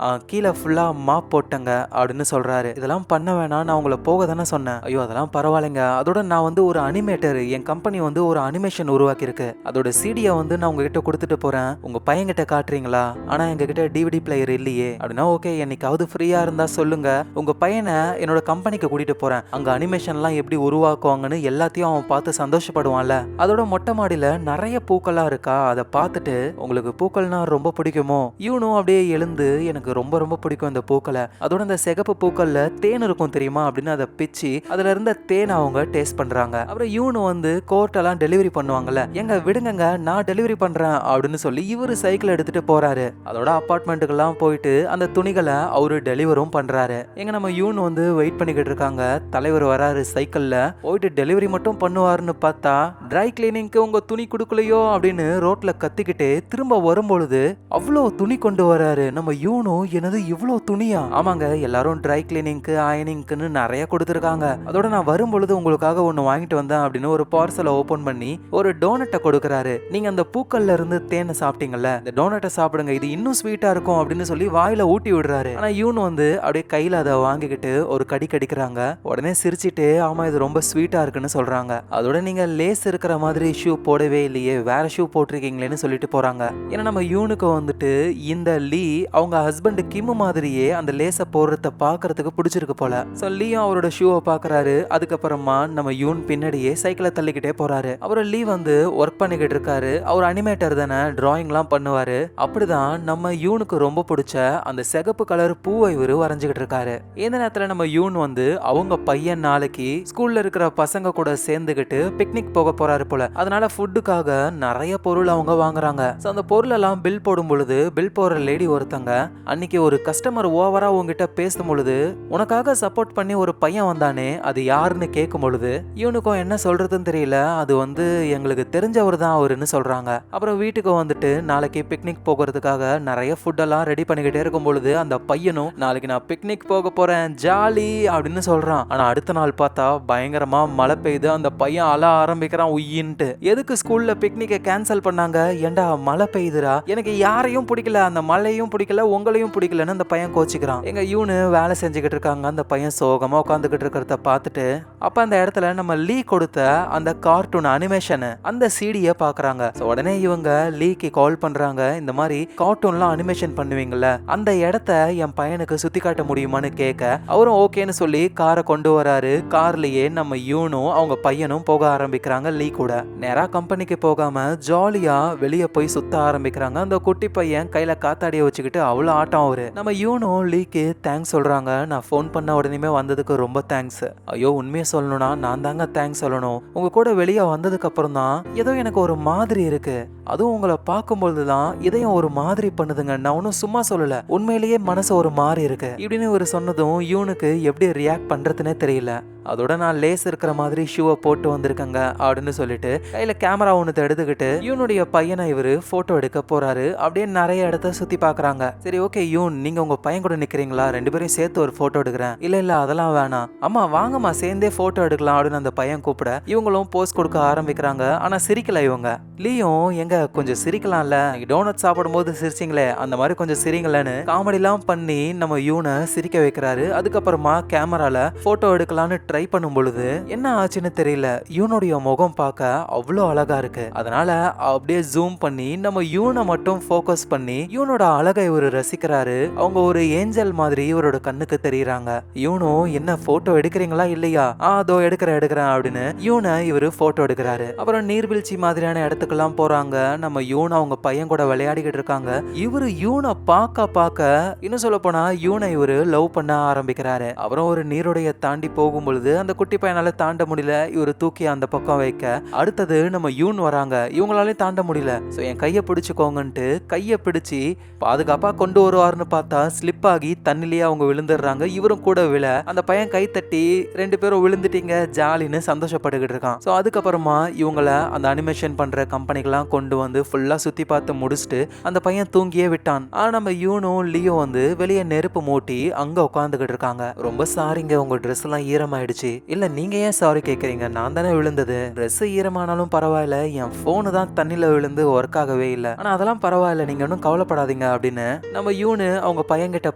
S1: கீழே ஃபுல்லா மாப் போட்டங்க அப்படின்னு சொல்றாரு. இதெல்லாம் பண்ண வேணாம், நான் உங்களை போக தானே சொன்னேன். ஐயோ அதெல்லாம் பரவாயில்லைங்க, அதோட நான் வந்து ஒரு அனிமேட்டர், என் கம்பெனி வந்து ஒரு அனிமேஷன் உருவாக்கி இருக்கு, அதோட சிடியை வந்து நான் உங்ககிட்ட கொடுத்துட்டு போறேன், உங்க பையன்கிட்ட காட்டுறீங்களா? ஆனா எங்ககிட்ட டிவிடி பிளேயர் இல்லையே. அப்படின்னா ஓகே, என்னைக்காவது ஃப்ரீயா இருந்தா சொல்லுங்க, உங்க பையனை என்னோட கம்பெனிக்கு கூட்டிட்டு போறேன், அங்க அனிமேஷன்லாம் எப்படி உருவாக்குவாங்கன்னு எல்லாத்தையும் அவன் பார்த்து சந்தோஷப்படுவான்ல. அதோட மொட்டை மாடியில நிறைய பூக்கள்லாம் இருக்கா, அதை பார்த்துட்டு உங்களுக்கு பூக்கள்னா ரொம்ப பிடிக்குமோ? இவனும் அப்படியே எழுந்து எனக்கு ரொம்ப ரொம்ப பிடிக்கும் இந்த பூக்களை, அதோட இந்த சிகப்பு பூக்கள்ல தேன் இருக்கும் தெரியுமா அப்படின்னு அதை பிச்சு அதுல இருந்த தேன் அவங்க டேஸ்ட் பண்றாங்க. அப்புறம் இவனு வந்து கோர்ட்டெல்லாம் டெலிவரி பண்ணுவாங்கல்ல, எங்க விடுங்க நான் டெலிவரி பண்றேன் அப்படின்னு சொல்லி இவரு சைக்கிள் எடுத்துட்டு போறாரு. அதோட அபார்ட்மெண்ட்டுக்கெல்லாம் போயிட்டு அந்த துணிகளை அவரு டெலிவரும் பண்றாரு. எங்க நம்ம யூன் வந்து வெயிட் பண்ணிக்கிட்டு இருக்காங்க. தலைவர் வராரு சைக்கிள்ல, போயிட்டு டெலிவரி மட்டும் பண்ணுவாருன்னு பார்த்தா ட்ரை கிளீனிங்க்கு உங்க துணி கொடுக்கலையோ அப்படின்னு ரோட்ல கத்திக்கிட்டு திரும்ப வரும்பொழுது அவ்வளோ துணி கொண்டு வராரு. நம்ம யூனும் என்னது இவ்வளோ துணியா? ஆமாங்க, எல்லாரும் ட்ரை கிளீனிங்க்கு அயனிங்க்குன்னு நிறைய கொடுத்துருக்காங்க. அதோட நான் வரும்பொழுது உங்களுக்காக ஒன்று வாங்கிட்டு வந்தேன் அப்படின்னு ஒரு பார்சலை ஓபன் பண்ணி ஒரு டோனட்டை கொடுக்குறாரு. நீங்க அந்த பூக்கள்ல இருந்து தேனை சாப்பிட்டீங்கல்ல, இந்த டோனட்டை சாப்பிடுங்க, இது இன்னும் ஸ்வீட்டா இருக்கும் அப்படின்னு சொல்லி வாயில ஊட்டி விடுறாரு. ஆனா யூன் வந்து அப்படியே கையில அதை வாங்கிக்கிட்டு ஒரு கடி கடிக்கிறாங்க. உடனே சிரிச்சிட்டு ஆமா இது ரொம்ப ஸ்வீட்டா இருக்குன்னு சொல்றாங்க. அதோட நீங்க லேஸ் இருக்கிற மாதிரி ஷூ போடவே இல்லையே, வேற ஷூ போட்டிருக்கீங்களேன்னு சொல்லிட்டு போறாங்க. ஏன்னா நம்ம யூனுக்கு வந்துட்டு இந்த லீ அவங்க ஹஸ்பண்ட் கிம் மாதிரியே அந்த லேஸை போடுறத பாக்குறதுக்கு பிடிச்சிருக்கு போல. சோ லீயும் அவரோட ஷூவை பாக்குறாரு. அதுக்கப்புறமா நம்ம யூன் பின்னாடியே சைக்கிளை தள்ளிக்கிட்டே போறாரு. அப்புறம் லீ வந்து ஒர்க் பண்ணிக்கிட்டு இருக்காரு. அவர் அனிமேட்டர் தானே, டிராயிங்லாம் பண்ணுவாரு. அப்படிதான் நம்ம யூனுக்கு ரொம்ப பிடிச்ச அந்த சிகப்பு கலர் பூவை இவரு வரைஞ்சுக்கிட்டு இருக்காரு. இந்த நேரத்துல நம்ம யூன் வந்து அவங்க பையன் நாளைக்கு ஸ்கூல்ல இருக்கிற பசங்க கூட சேர்ந்துகிட்டு பிக்னிக் போக போறாரு போல. அதனால ஃபுட்டுக்காக நிறைய பொருள் அவங்க வாங்குறாங்க. அந்த பொருள் எல்லாம் பில் போடும் பொழுது பில் போடுற லேடி ஒருத்தங்க, அன்னைக்கு ஒரு கஸ்டமர் ஓவரா உங்ககிட்ட பேசும் பொழுது உனக்காக சப்போர்ட் பண்ணி ஒரு பையன் வந்தானே, அது யாருன்னு கேட்கும் பொழுது இவனுக்கும் என்ன சொல்றதுன்னு தெரியல. அது வந்து எங்களுக்கு தெரிஞ்சவர் தான் அவருன்னு சொல்றாங்க. அப்புறம் வீட்டுக்கு வந்துட்டு நாளைக்கு பிக்னிக் போகிறதுக்காக நிறைய ஃபுட் எல்லாம் ரெடி பண்ணிக்கிட்டே இருக்கும் பொழுது அந்த பையனும் நாளைக்கு நான் பிக்னிக் போக போறேன் ஜாலி அப்படின்னு சொல்றான். ஆனா அடுத்த நாள் பார்த்தா பயங்கரமா மழை பெய்யுது. அந்த பையன் அழ ஆரம்பிக்கிறான் உயின்ட்டு. எதுக்கு ஸ்கூல்ல பிக்னிக்கை கேன்சல் பண்ணாங்க? ஏண்டா மழை பெய்யுதுரா, எனக்கு யாரையும் பிடிக்கல, அந்த மழையும் பிடிக்கல உங்களையும் பிடிக்கலன்னு அந்த பையன் கோச்சிக்கிறான். எங்க யூனு வேலை செஞ்சுக்கிட்டு இருக்காங்க. அந்த பையன் சோகமா உட்காந்துக்கிட்டு இருக்கிறத பார்த்துட்டு அப்ப அந்த இடத்துல நம்ம லீ கொடுத்த அந்த கார்ட்டூன் அனிமேஷன் அந்த சீடியை பாக்குறாங்க. உடனே இவங்க லீக்கு கால் பண்றாங்க. இந்த மாதிரி கார்ட்டூன்லாம் அனிமேஷன் பண்ணுவீங்கல்ல, அந்த இடத்த என் பையனுக்கு சுத்தி காட்ட முடியுமான்னு கேட்க அவரும் ஓகேன்னு சொல்லி காரை கொண்டு வராரு. கார்லயே நம்ம யூனும் அவங்க பையனும் போக ஆரம்பிக்கிறாங்க லீ கூட. நேரா கம்பெனிக்கு போகாம ஜாலியா வெளியே போய் சுத்த ஆரம்பிக்கிறாங்க. அந்த குட்டி பையன் கையில காத்தாடிய வச்சுக்கிட்டு அவ்வளவு ஆட்டம் அவரு. நம்ம யூனும் லீக்கு தேங்க்ஸ் சொல்றாங்க. நான் போன் பண்ண உடனே வந்ததுக்கு ரொம்ப தேங்க்ஸ். ஐயோ உண்மையை சொல்லணும்னா நான் தாங்க தேங்க்ஸ் சொல்லணும். உங்க கூட வெளியே வந்ததுக்கு அப்புறம் தான் ஏதோ எனக்கு ஒரு மாதிரி இருக்கு. அதுவும் உங்களை பார்க்கும்போது தான் இதயம் ஒரு மாதிரி பண்ணுதுங்க. நான் ஒன்னும் சும்மா சொல்லல, உண்மையிலேயே மனசு ஒரு மாதிரி இருக்கு இப்படின்னு ஒரு சொன்னதும் யூனுக்கு எப்படி ரியாக்ட் பண்றதுன்னே தெரியல. அதோட நான் லேஸ் இருக்கிற மாதிரி ஷூவை போட்டு வந்திருக்கங்க அப்படின்னு சொல்லிட்டு கையில கேமரா ஒன்று எடுத்துக்கிட்டு யூனுடைய பையனை இவரு போட்டோ எடுக்க போறாரு. அப்படியே நிறைய இடத்த சுத்தி பாக்குறாங்க. சரி ஓகே யூன், நீங்க உங்க பையன் கூட நிக்கிறீங்களா, ரெண்டு பேரும் சேர்த்து ஒரு போட்டோ எடுக்கிறேன். இல்ல அதெல்லாம் வேணாம், அம்மா வாங்கம்மா சேர்ந்தே போட்டோ எடுக்கலாம் அப்படின்னு அந்த பையன் கூப்பிட இவங்களும் போஸ் கொடுக்க ஆரம்பிக்கிறாங்க. ஆனா சிரிக்கல இவங்க. லீயும் எங்க கொஞ்சம் சிரிக்கலாம்ல, டோனட் சாப்பிடும் போது சிரிச்சிங்களே அந்த மாதிரி கொஞ்சம் சிரிங்களேன்னு காமெடி எல்லாம் பண்ணி நம்ம யூனை சிரிக்க வைக்கிறாரு. அதுக்கப்புறமா கேமரால போட்டோ எடுக்கலான்னு ட்ரை பண்ணும் பொழுது என்ன ஆச்சுன்னு தெரியல, யூனுடைய முகம் பார்க்க அவ்வளோ அழகா இருக்கு. அதனால அப்படியே ஜூம் பண்ணி நம்ம யூனை மட்டும் ஃபோக்கஸ் பண்ணி யூனோட அழகை இவரு ரசிக்கிறாரு. அவங்க ஒரு ஏஞ்சல் மாதிரி இவரோட கண்ணுக்கு தெரியுறாங்க. யூனும் என்ன போட்டோ எடுக்கிறீங்களா இல்லையா, அதோ எடுக்கிறேன் அப்படின்னு யூனை இவரு போட்டோ எடுக்கிறாரு. அப்புறம் நீர்வீழ்ச்சி மாதிரியான இடத்துக்கெல்லாம் போறாங்க. நம்ம யூன் அவங்க பையன் கூட விளையாடிக்கிட்டு இருக்காங்க. இவரு யூனை பார்க்க இன்னும் சொல்ல போனா யூனை இவரு லவ் பண்ண ஆரம்பிக்கிறாரு. அப்புறம் ஒரு நீரோடைய தாண்டி போகும்போது பொழுது அந்த குட்டி பையனால தாண்ட முடியல. இவரு தூக்கி அந்த பக்கம் வைக்க அடுத்தது நம்ம யூன் வராங்க. இவங்களாலே தாண்ட முடியல. சோ என் கையை பிடிச்சுக்கோங்கன்ட்டு கையை பிடிச்சி பாதுகாப்பா கொண்டு வருவாருன்னு பார்த்தா ஸ்லிப் ஆகி தண்ணிலேயே அவங்க விழுந்துடுறாங்க. இவரும் கூட விழ அந்த பையன் கை தட்டி 2 பேரும் விழுந்துட்டீங்க ஜாலின்னு சந்தோஷப்பட்டுக்கிட்டு இருக்கான். ஸோ அதுக்கப்புறமா இவங்கள அந்த அனிமேஷன் பண்ற கம்பெனிக்கெல்லாம் கொண்டு வந்து ஃபுல்லா சுத்தி பார்த்து முடிச்சுட்டு அந்த பையன் தூங்கியே விட்டான். ஆனா நம்ம யூனும் லியோ வந்து வெளியே நெருப்பு மூட்டி அங்க உட்காந்துக்கிட்டு இருக்காங்க. ரொம்ப சாரிங்க, உங்க ட்ரெஸ் எல்லாம் ஈரமாயிடுச்சு. இல்ல நீங்க ஏன் சாரி கேக்குறீங்க, நான் தானே விழுந்தது. ட்ரெஸ் ஈரமானாலும் பரவாயில்ல, என் போனு தான் தண்ணில விழுந்து ஒர்க் ஆகவே இல்லை. ஆனா அதெல்லாம் பரவாயில்ல, நீங்க ஒன்றும் கவலைப்படாதீங்க அப்படின்னு நம்ம யூனு அவங்க பையன்கிட்ட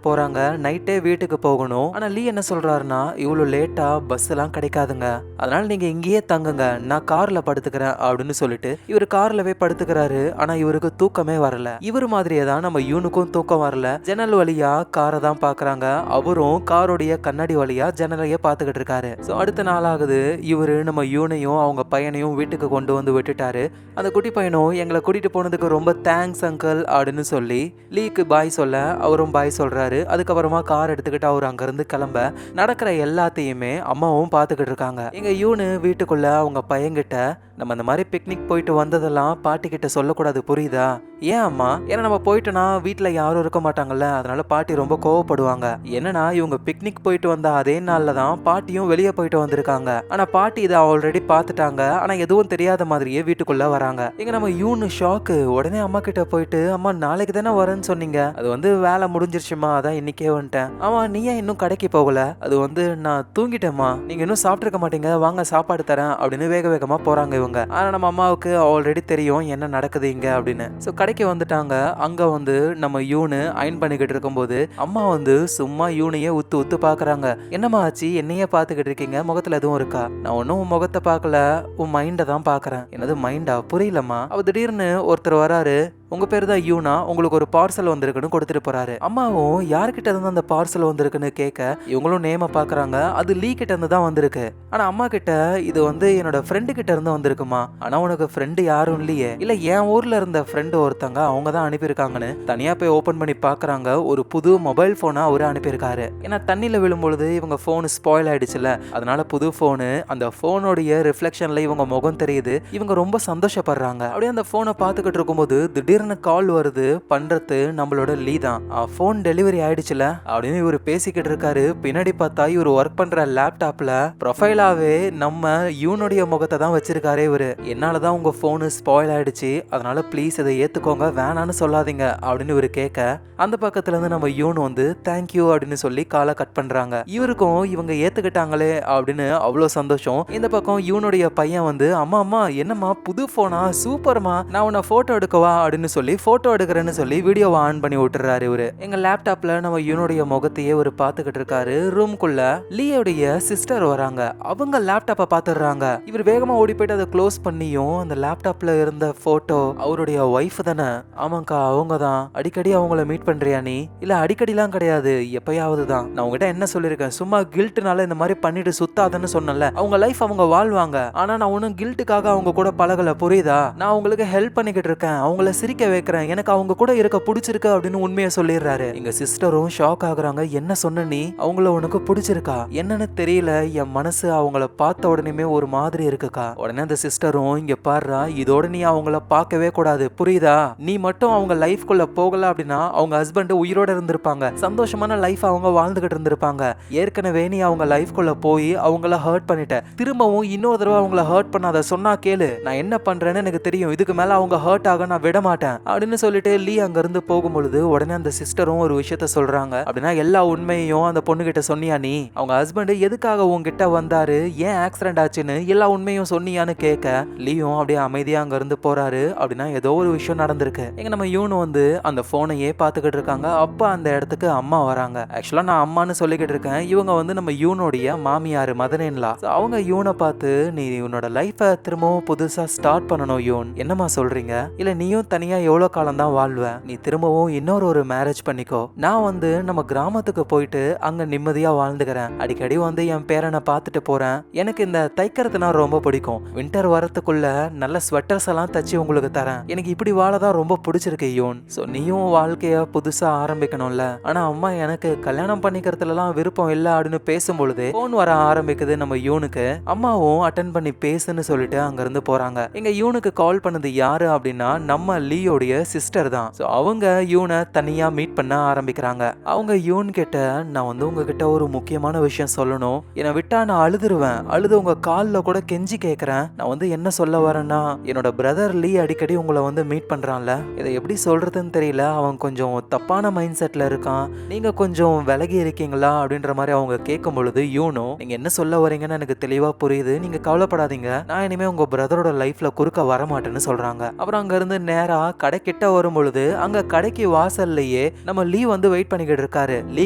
S1: போறாங்க. நைட்டே வீட்டுக்கு போகணும். ஆனா லீ என்ன சொல்றாருன்னா, இவ்வளவு லேட்டா பஸ் எல்லாம் கிடைக்காதுங்க, அதனால நீங்க இங்கேயே தங்குங்க, நான் கார்ல படுத்துக்கிறேன் அப்படின்னு சொல்லிட்டு இவர் கார்லவே படுத்துக்கிறாரு. ஆனா இவருக்கு தூக்கமே வரல. இவர் மாதிரியே தான் நம்ம யூனுக்கும் தூக்கம் வரல. ஜன்னல் வழியா காரை தான் பாக்குறாங்க. அவரும் காரோடைய கண்ணாடி வழியா ஜன்னலையே பாத்துக்கிட்டு இருக்காரு. சோ அடுத்த நாள் ஆகுது. இவரு நம்ம யூனையும் அவங்க பையனையும் வீட்டுக்கு கொண்டு வந்து விட்டுட்டாரு. அந்த குட்டி பையனும் எங்களை கூட்டிட்டு போனதுக்கு ரொம்ப தேங்க்ஸ் அங்கிள் அப்படின்னு சொல்லி லீக்கு பாய் சொல்ல அவரும் பாய் சொல்றாரு. அதுக்கப்புறமா கார் எடுத்துக்கிட்டு அவர் அங்க இருந்து கிளம்ப நடக்கிற எல்லாத்தையுமே அம்மாவும் பாத்துக்கிட்டு இருக்காங்க. எங்க யூனு வீட்டுக்குள்ள அவங்க பையன்கிட்ட, நம்ம இந்த மாதிரி பிக்னிக் போயிட்டு வந்ததெல்லாம் பாட்டி கிட்ட சொல்லக்கூடாது புரியுதா? ஏன் அம்மா? ஏன்னா நம்ம போயிட்டோன்னா வீட்டுல யாரும் இருக்க மாட்டாங்கல்ல, அதனால பாட்டி ரொம்ப கோவப்படுவாங்க. என்னன்னா இவங்க பிக்னிக் போயிட்டு வந்த அதே நாள்ல தான் பாட்டியும் வெளியே போயிட்டு வந்திருக்காங்க. ஆனா பாட்டி இதை ஆல்ரெடி பாத்துட்டாங்க. ஆனா எதுவும் தெரியாத மாதிரியே வீட்டுக்குள்ள வராங்க. எங்க நம்ம யூனு ஷாக்கு. உடனே அம்மா கிட்ட போயிட்டு, அம்மா நாளைக்கு தானே வரேன்னு சொன்னீங்க, அது வந்து வேலை முடிஞ்சிருச்சுமா, அதான் இன்னைக்கே வந்துட்டேன். ஆமா நீ ஏன் இன்னும் கடைக்கு போகல? அது வந்து நான் தூங்கிட்டேம்மா, நீங்க இன்னும் சாப்பிட்டுருக்க மாட்டீங்க, வாங்க சாப்பாடு தரேன் அப்படின்னு வேக வேகமா போறாங்க இவங்க. ஆனா நம்ம அம்மாவுக்கு ஆல்ரெடி தெரியும் என்ன நடக்குது இங்க அப்படின்னு. சோ கடைக்கு வந்துட்டாங்க. அங்க வந்து நம்ம யூனு அயன் பண்ணிக்கிட்டு இருக்கும்போது அம்மா வந்து சும்மா யூனையே உத்து உத்து பாக்குறாங்க. என்னம்மா ஆச்சு, என்னையே பாத்துக்கிட்டு இருக்கீங்க, முகத்துல எதுவும் இருக்கா? நான் ஒன்னும் உன் முகத்தை பாக்கல, உன் மைண்ட தான் பாக்குறேன். என்னது மைண்டா? புரியலம்மா. அவ திடீர்னு ஒருத்தர் வராரு. உங்க பேரு தான் யூனா, உங்களுக்கு ஒரு பார்சல் வந்திருக்குன்னு கொடுத்துட்டு போறாரு. அம்மாவும் யார்கிட்ட இருந்து அந்த பார்சல் வந்திருக்குன்னு கேட்க இவங்களும் நேம பாக்குறாங்க. அது லீ கிட்ட இருந்து தான் வந்திருக்கு. ஆனா அம்மா கிட்ட இது வந்து என்னோட ஃப்ரெண்டு கிட்ட இருந்து வந்திருக்குமா. ஆனா உனக்கு ஃப்ரெண்டு யாரும் இல்லையே. இல்ல என் ஊர்ல இருந்த ஃப்ரெண்டு ஒருத்தங்க அவங்க தான் அனுப்பியிருக்காங்கன்னு தனியா போய் ஓபன் பண்ணி பாக்குறாங்க. ஒரு புது மொபைல் போனை அவரு அனுப்பியிருக்காரு. ஏன்னா தண்ணியில விழும்பொழுது இவங்க போன் ஸ்பாயில் ஆயிடுச்சுல, அதனால புது போனு. அந்த போனுடைய ரிஃப்ளெக்ஷன்ல இவங்க முகம் தெரியுது. இவங்க ரொம்ப சந்தோஷப்படுறாங்க. அப்படியே அந்த போனை பாத்துக்கிட்டு இருக்கும்போது திடீர்னு கால் வருது. பண்றது நம்மளோட லீ தான். போன் டெலிவரி ஆயிடுச்சுல அப்படின்னு இவரு பேசிக்கிட்டு இருக்காரு. பின்னாடி பார்த்தா இவர் ஒர்க் பண்ற லேப்டாப்ல ப்ரொஃபைலாவே நம்ம யூனுடைய முகத்தை தான் வச்சிருக்காரு இவரு. என்னாலதான் உங்க போனு ஸ்பாயில் ஆயிடுச்சு, அதனால ப்ளீஸ் இதை ஏத்துக்கோங்க, வேணான்னு சொல்லாதீங்க அப்படின்னு இவரு கேட்க அந்த பக்கத்துல இருந்து நம்ம யூன் வந்து தேங்க்யூ அப்படின்னு சொல்லி காலை கட் பண்றாங்க. இவருக்கும் இவங்க ஏத்துக்கிட்டாங்களே அப்படின்னு அவ்வளவு சந்தோஷம். இந்த பக்கம் யூனுடைய பையன் வந்து, அம்மா அம்மா என்னம்மா புது போனா, சூப்பர்மா, நான் உன்னை போட்டோ எடுக்கவா அப்படின்னு சொல்லி போட்டோ எடுக்கிறேன்னு சொல்லி வீடியோவை ஆன் பண்ணி விட்டுறாரு இவரு. எங்க லேப்டாப்ல நம்ம யூனுடைய முகத்தையே ஒரு பாத்துக்கிட்டு இருக்காரு. ரூம்குள்ள லீயோடைய சிஸ்டர் வராங்க. அவங்க லேப்டாப்பை பாத்துடுறாங்க. இவர் வேகமா ஓடி போயிட்டு அதை க்ளோஸ் பண்ணியும் அந்த லேப்டாப்ல இருந்த போட்டோ அவருடைய ஒய்ஃப் தானே. ஆமாக்கா அவங்க தான். அடிக்கடி அவங்கள மீட் பண்றியா நீ? இல்ல அடிக்கடிலாம் கிடையாது, எப்பயாவது தான். நான் உங்ககிட்ட என்ன சொல்லிருக்கேன், சும்மா கில்ட்னால இந்த மாதிரி பண்ணிட்டு சுத்தாதன்னு சொன்னல. அவங்க லைஃப் அவங்க வாழ்வாங்க. ஆனா நான் ஒன்னும் கில்ட்டுக்காக அவங்க கூட பழகல புரியுதா? நான் உங்களுக்கு ஹெல்ப் பண்ணிக்கிட்டு இருக்கேன், அவங்கள சிரிக்க வைக்கிறேன், எனக்கு அவங்க கூட இருக்க பிடிச்சிருக்கு அப்படின்னு உண்மையை சொல்லிடுறாரு. எங்க சிஸ்டரும் ஷாக் ஆகுறாங்க. என்ன சொன்ன நீ, அவங்கள உனக்கு பிடிச்சிருக்கா? என்னன்னு தெரியல, என் மனசு அவங்கள பார்த்த உடனே ஒரு மாதிரி இருக்குக்கா. உடனே அந்த சிஸ்டரும், இங்க பாருடா, இதோட நீ அவங்கள பார்க்கவே கூடாது புரியுதா? நீ மட்டும் அவங்க லைஃப்குள்ள போகல அப்படின்னா அவங்க ஹஸ்பண்ட் உயிரோட இருந்திருப்பாங்க, சந்தோஷமான லைஃப் அவங்க வாழ்ந்துகிட்டு இருந்திருப்பாங்க. ஏற்கனவே நீ அவங்க லைஃப்குள்ள போய் அவங்கள ஹர்ட் பண்ணிட்ட, திரும்பவும் இன்னொரு தடவை அவங்கள ஹர்ட் பண்ணாத, சொன்னா கேளு, நான் என்ன பண்றேன்னு எனக்கு தெரியும், இதுக்கு மேல அவங்க ஹர்ட் ஆக நான் விட மாட்டேன் அப்படின்னு சொல்லிட்டு லீ அங்க இருந்து போகும்பொழுது உடனே அந்த சிஸ்டரும் ஒரு விஷயத்த சொல்றாங்க. அப்படின்னா எல்லா உண்மையும் அந்த பொண்ணு கிட்ட சொன்னியா நீ? அவங்க ஹஸ்பண்ட் எதுக்காக உங்ககிட்ட வந்தாரு, ஏன் ஆக்சிடென்ட் ஆச்சுன்னு எல்லா உண்மையும் சொன்னியான்னு கேட்க லீயும் அப்படியே அமைதியா அங்க இருந்து போறாரு. அப்படின்னா ஏதோ ஒரு விஷயம் நடந்திருக்கு. எங்க நம்ம யூனு வந்து அந்த போனையே பாத்துக்கிட்டு இருக்காங்க. அப்ப அந்த இடத்துக்கு அம்மா வராங்க. ஆக்சுவலா நான் அம்மான்னு சொல்லிக்கிட்டு இருக்கேன், இவங்க வந்து நம்ம யூனுடைய மாமியார் மதனேன்லா. அவங்க யூனை பார்த்து, நீ உன்னோட லைஃபை திரும்பவும் புதுசா ஸ்டார்ட் பண்ணணும் யூன், என்னமா சொல்றீங்க? இல்ல நீயும் தனியா தனியா எவ்வளவு காலம் தான் வாழ்வ, நீ திரும்பவும் இன்னொரு ஒரு மேரேஜ் பண்ணிக்கோ, நான் வந்து நம்ம கிராமத்துக்கு போயிட்டு அங்க நிம்மதியா வாழ்ந்துக்கிறேன், அடிக்கடி வந்து என் பேரனை பார்த்துட்டு போறேன், எனக்கு இந்த தைக்கிறதுனா ரொம்ப பிடிக்கும், வின்டர் வரத்துக்குள்ள நல்ல ஸ்வெட்டர்ஸ் எல்லாம் தச்சு உங்களுக்கு தரேன், எனக்கு இப்படி வாழதான் ரொம்ப பிடிச்சிருக்கு யூன். சோ நீயும் வாழ்க்கைய புதுசா ஆரம்பிக்கணும்ல, ஆனா அம்மா எனக்கு கல்யாணம் பண்ணிக்கிறதுலாம் விருப்பம் இல்ல அப்படின்னு பேசும்பொழுது போன் வர ஆரம்பிக்குது நம்ம யூனுக்கு. அம்மாவும் அட்டன் பண்ணி பேசுன்னு சொல்லிட்டு அங்க இருந்து போறாங்க. எங்க யூனுக்கு கால் பண்ணது யாரு அப்படின்னா நம்ம லீயோடைய சிஸ்டர் தான். சோ அவங்க யூனை தனியா மீட் பண்ண ஆரம்பிக்கிறாங்க. அவங்க யூன் கிட்ட நான் வந்து உங்ககிட்ட ஒரு முக்கியமான விஷயம் சொல்லணும், என்னை விட்டா நான் அழுதுருவேன், அழுது உங்க காலில் கூட கெஞ்சி கேட்கறேன், நான் வந்து என்ன சொல்ல வரேன்னா என்னோட பிரதர் லீ அடிக்கடி உங்களை வந்து மீட் பண்றான்ல, இதை எப்படி சொல்றதுன்னு தெரியல, அவன் கொஞ்சம் தப்பான மைண்ட் செட்ல இருக்கான், நீங்க கொஞ்சம் விலகி இருக்கீங்களா அப்படின்ற மாதிரி அவங்க கேட்கும் பொழுது யூனும் நீங்க என்ன சொல்ல வரீங்கன்னு எனக்கு தெளிவா புரியுது, நீங்க கவலைப்படாதீங்க, நான் இனிமே உங்க பிரதரோட லைஃப்ல குறுக்க வரமாட்டேன்னு சொல்றாங்க. அப்புறம் அங்க இருந்து நேரா கடை கிட்ட வரும் பொழுது அங்க கடைக்கு வாசல்லையே நம்ம லீ வந்து வெயிட் பண்ணிக்கிட்டு இருக்காரு. லீ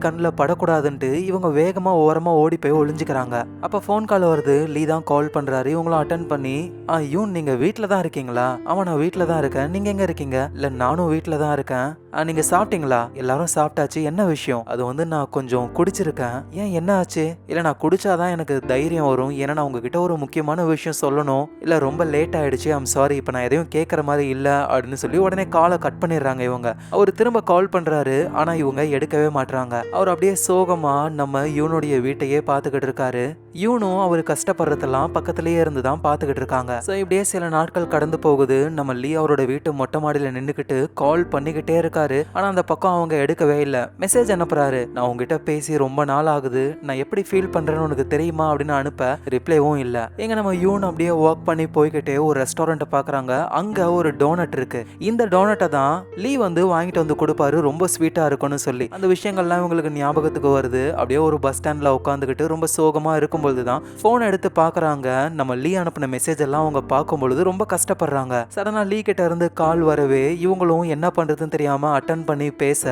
S1: கண்ணுல படக்கூடாதுன்ட்டு இவங்க வேகமா ஓரமா ஓடி போய் ஒளிஞ்சுக்கிறாங்க. அப்ப போன் கால் வருது, லீ தான் கால் பண்றாரு. இவங்களும் அட்டன் பண்ணி யூன் நீங்க வீட்டுல தான் இருக்கீங்களா? ஆமா நான் வீட்டுல தான் இருக்கேன், நீங்க எங்க இருக்கீங்க? இல்ல நானும் வீட்டுல தான் இருக்கேன். நீங்க சாப்பிட்டீங்களா? எல்லாரும் சாப்பிட்டாச்சு, என்ன விஷயம்? அது வந்து நான் கொஞ்சம் குடிச்சிருக்கேன். ஏன் என்ன ஆச்சு? இல்ல நான் குடிச்சாதான் எனக்கு தைரியம் வரும், ஏன்னா நான் உங்ககிட்ட ஒரு முக்கியமான விஷயம் சொல்லணும், இல்ல ரொம்ப லேட் ஆயிடுச்சு, ஐம் சாரி, இப்ப நான் எதையும் கேட்கற மாதிரி இல்ல அப்படின்னு சொல்லி உடனே காலை கட் பண்ணிடுறாங்க இவங்க. அவர் திரும்ப கால் பண்றாரு, ஆனா இவங்க எடுக்கவே மாட்றாங்க. அவர் அப்படியே சோகமா நம்ம யூனுடைய வீட்டையே பாத்துக்கிட்டு இருக்காரு. யூனும் அவர் கஷ்டப்படுறதெல்லாம் பக்கத்திலேயே இருந்து தான் பாத்துக்கிட்டு இருக்காங்க. சோ இப்படியே சில நாட்கள் கடந்து போகுது. நம்ம லீ அவரோட வீட்டு மொட்டை மாடியில நின்னுக்கிட்டு கால் பண்ணிக்கிட்டே இருக்காரு. ஆனா அந்த பக்கம் அவங்க எடுக்கவே இல்ல. மெசேஜ் அனுப்புறாரு, நான் உங்ககிட்ட பேசி ரொம்ப நாள் ஆகுது, நான் எப்படி ஃபீல் பண்றேன்னு உனக்கு தெரியுமா அப்படின்னு அனுப்ப ரிப்ளைவும் இல்ல. எங்க நம்ம யூன் அப்படியே வாக் பண்ணி போய்கிட்டே ஒரு ரெஸ்டாரண்ட்டை பாக்குறாங்க. அங்க ஒரு டோனட் இருக்கு. இந்த டோனட்டை தான் லீ வந்து வாங்கிட்டு வந்து கொடுப்பாரு, ரொம்ப ஸ்வீட்டா இருக்கும்னு சொல்லி. அந்த விஷயங்கள்லாம் இவங்களுக்கு ஞாபகத்துக்கு வருது. அப்படியே ஒரு பஸ் ஸ்டாண்ட்ல உட்காந்துக்கிட்டு ரொம்ப சோகமா இருக்கும்பொழுதுதான் போன் எடுத்து பாக்குறாங்க. நம்ம லீ அனுப்பின மெசேஜ் எல்லாம் அவங்க பார்க்கும் பொழுது ரொம்ப கஷ்டப்படுறாங்க. சடனா லீ கிட்ட இருந்து கால் வரவே இவங்களும் என்ன பண்றதுன்னு தெரியாம அட்டன் பண்ணி பேச,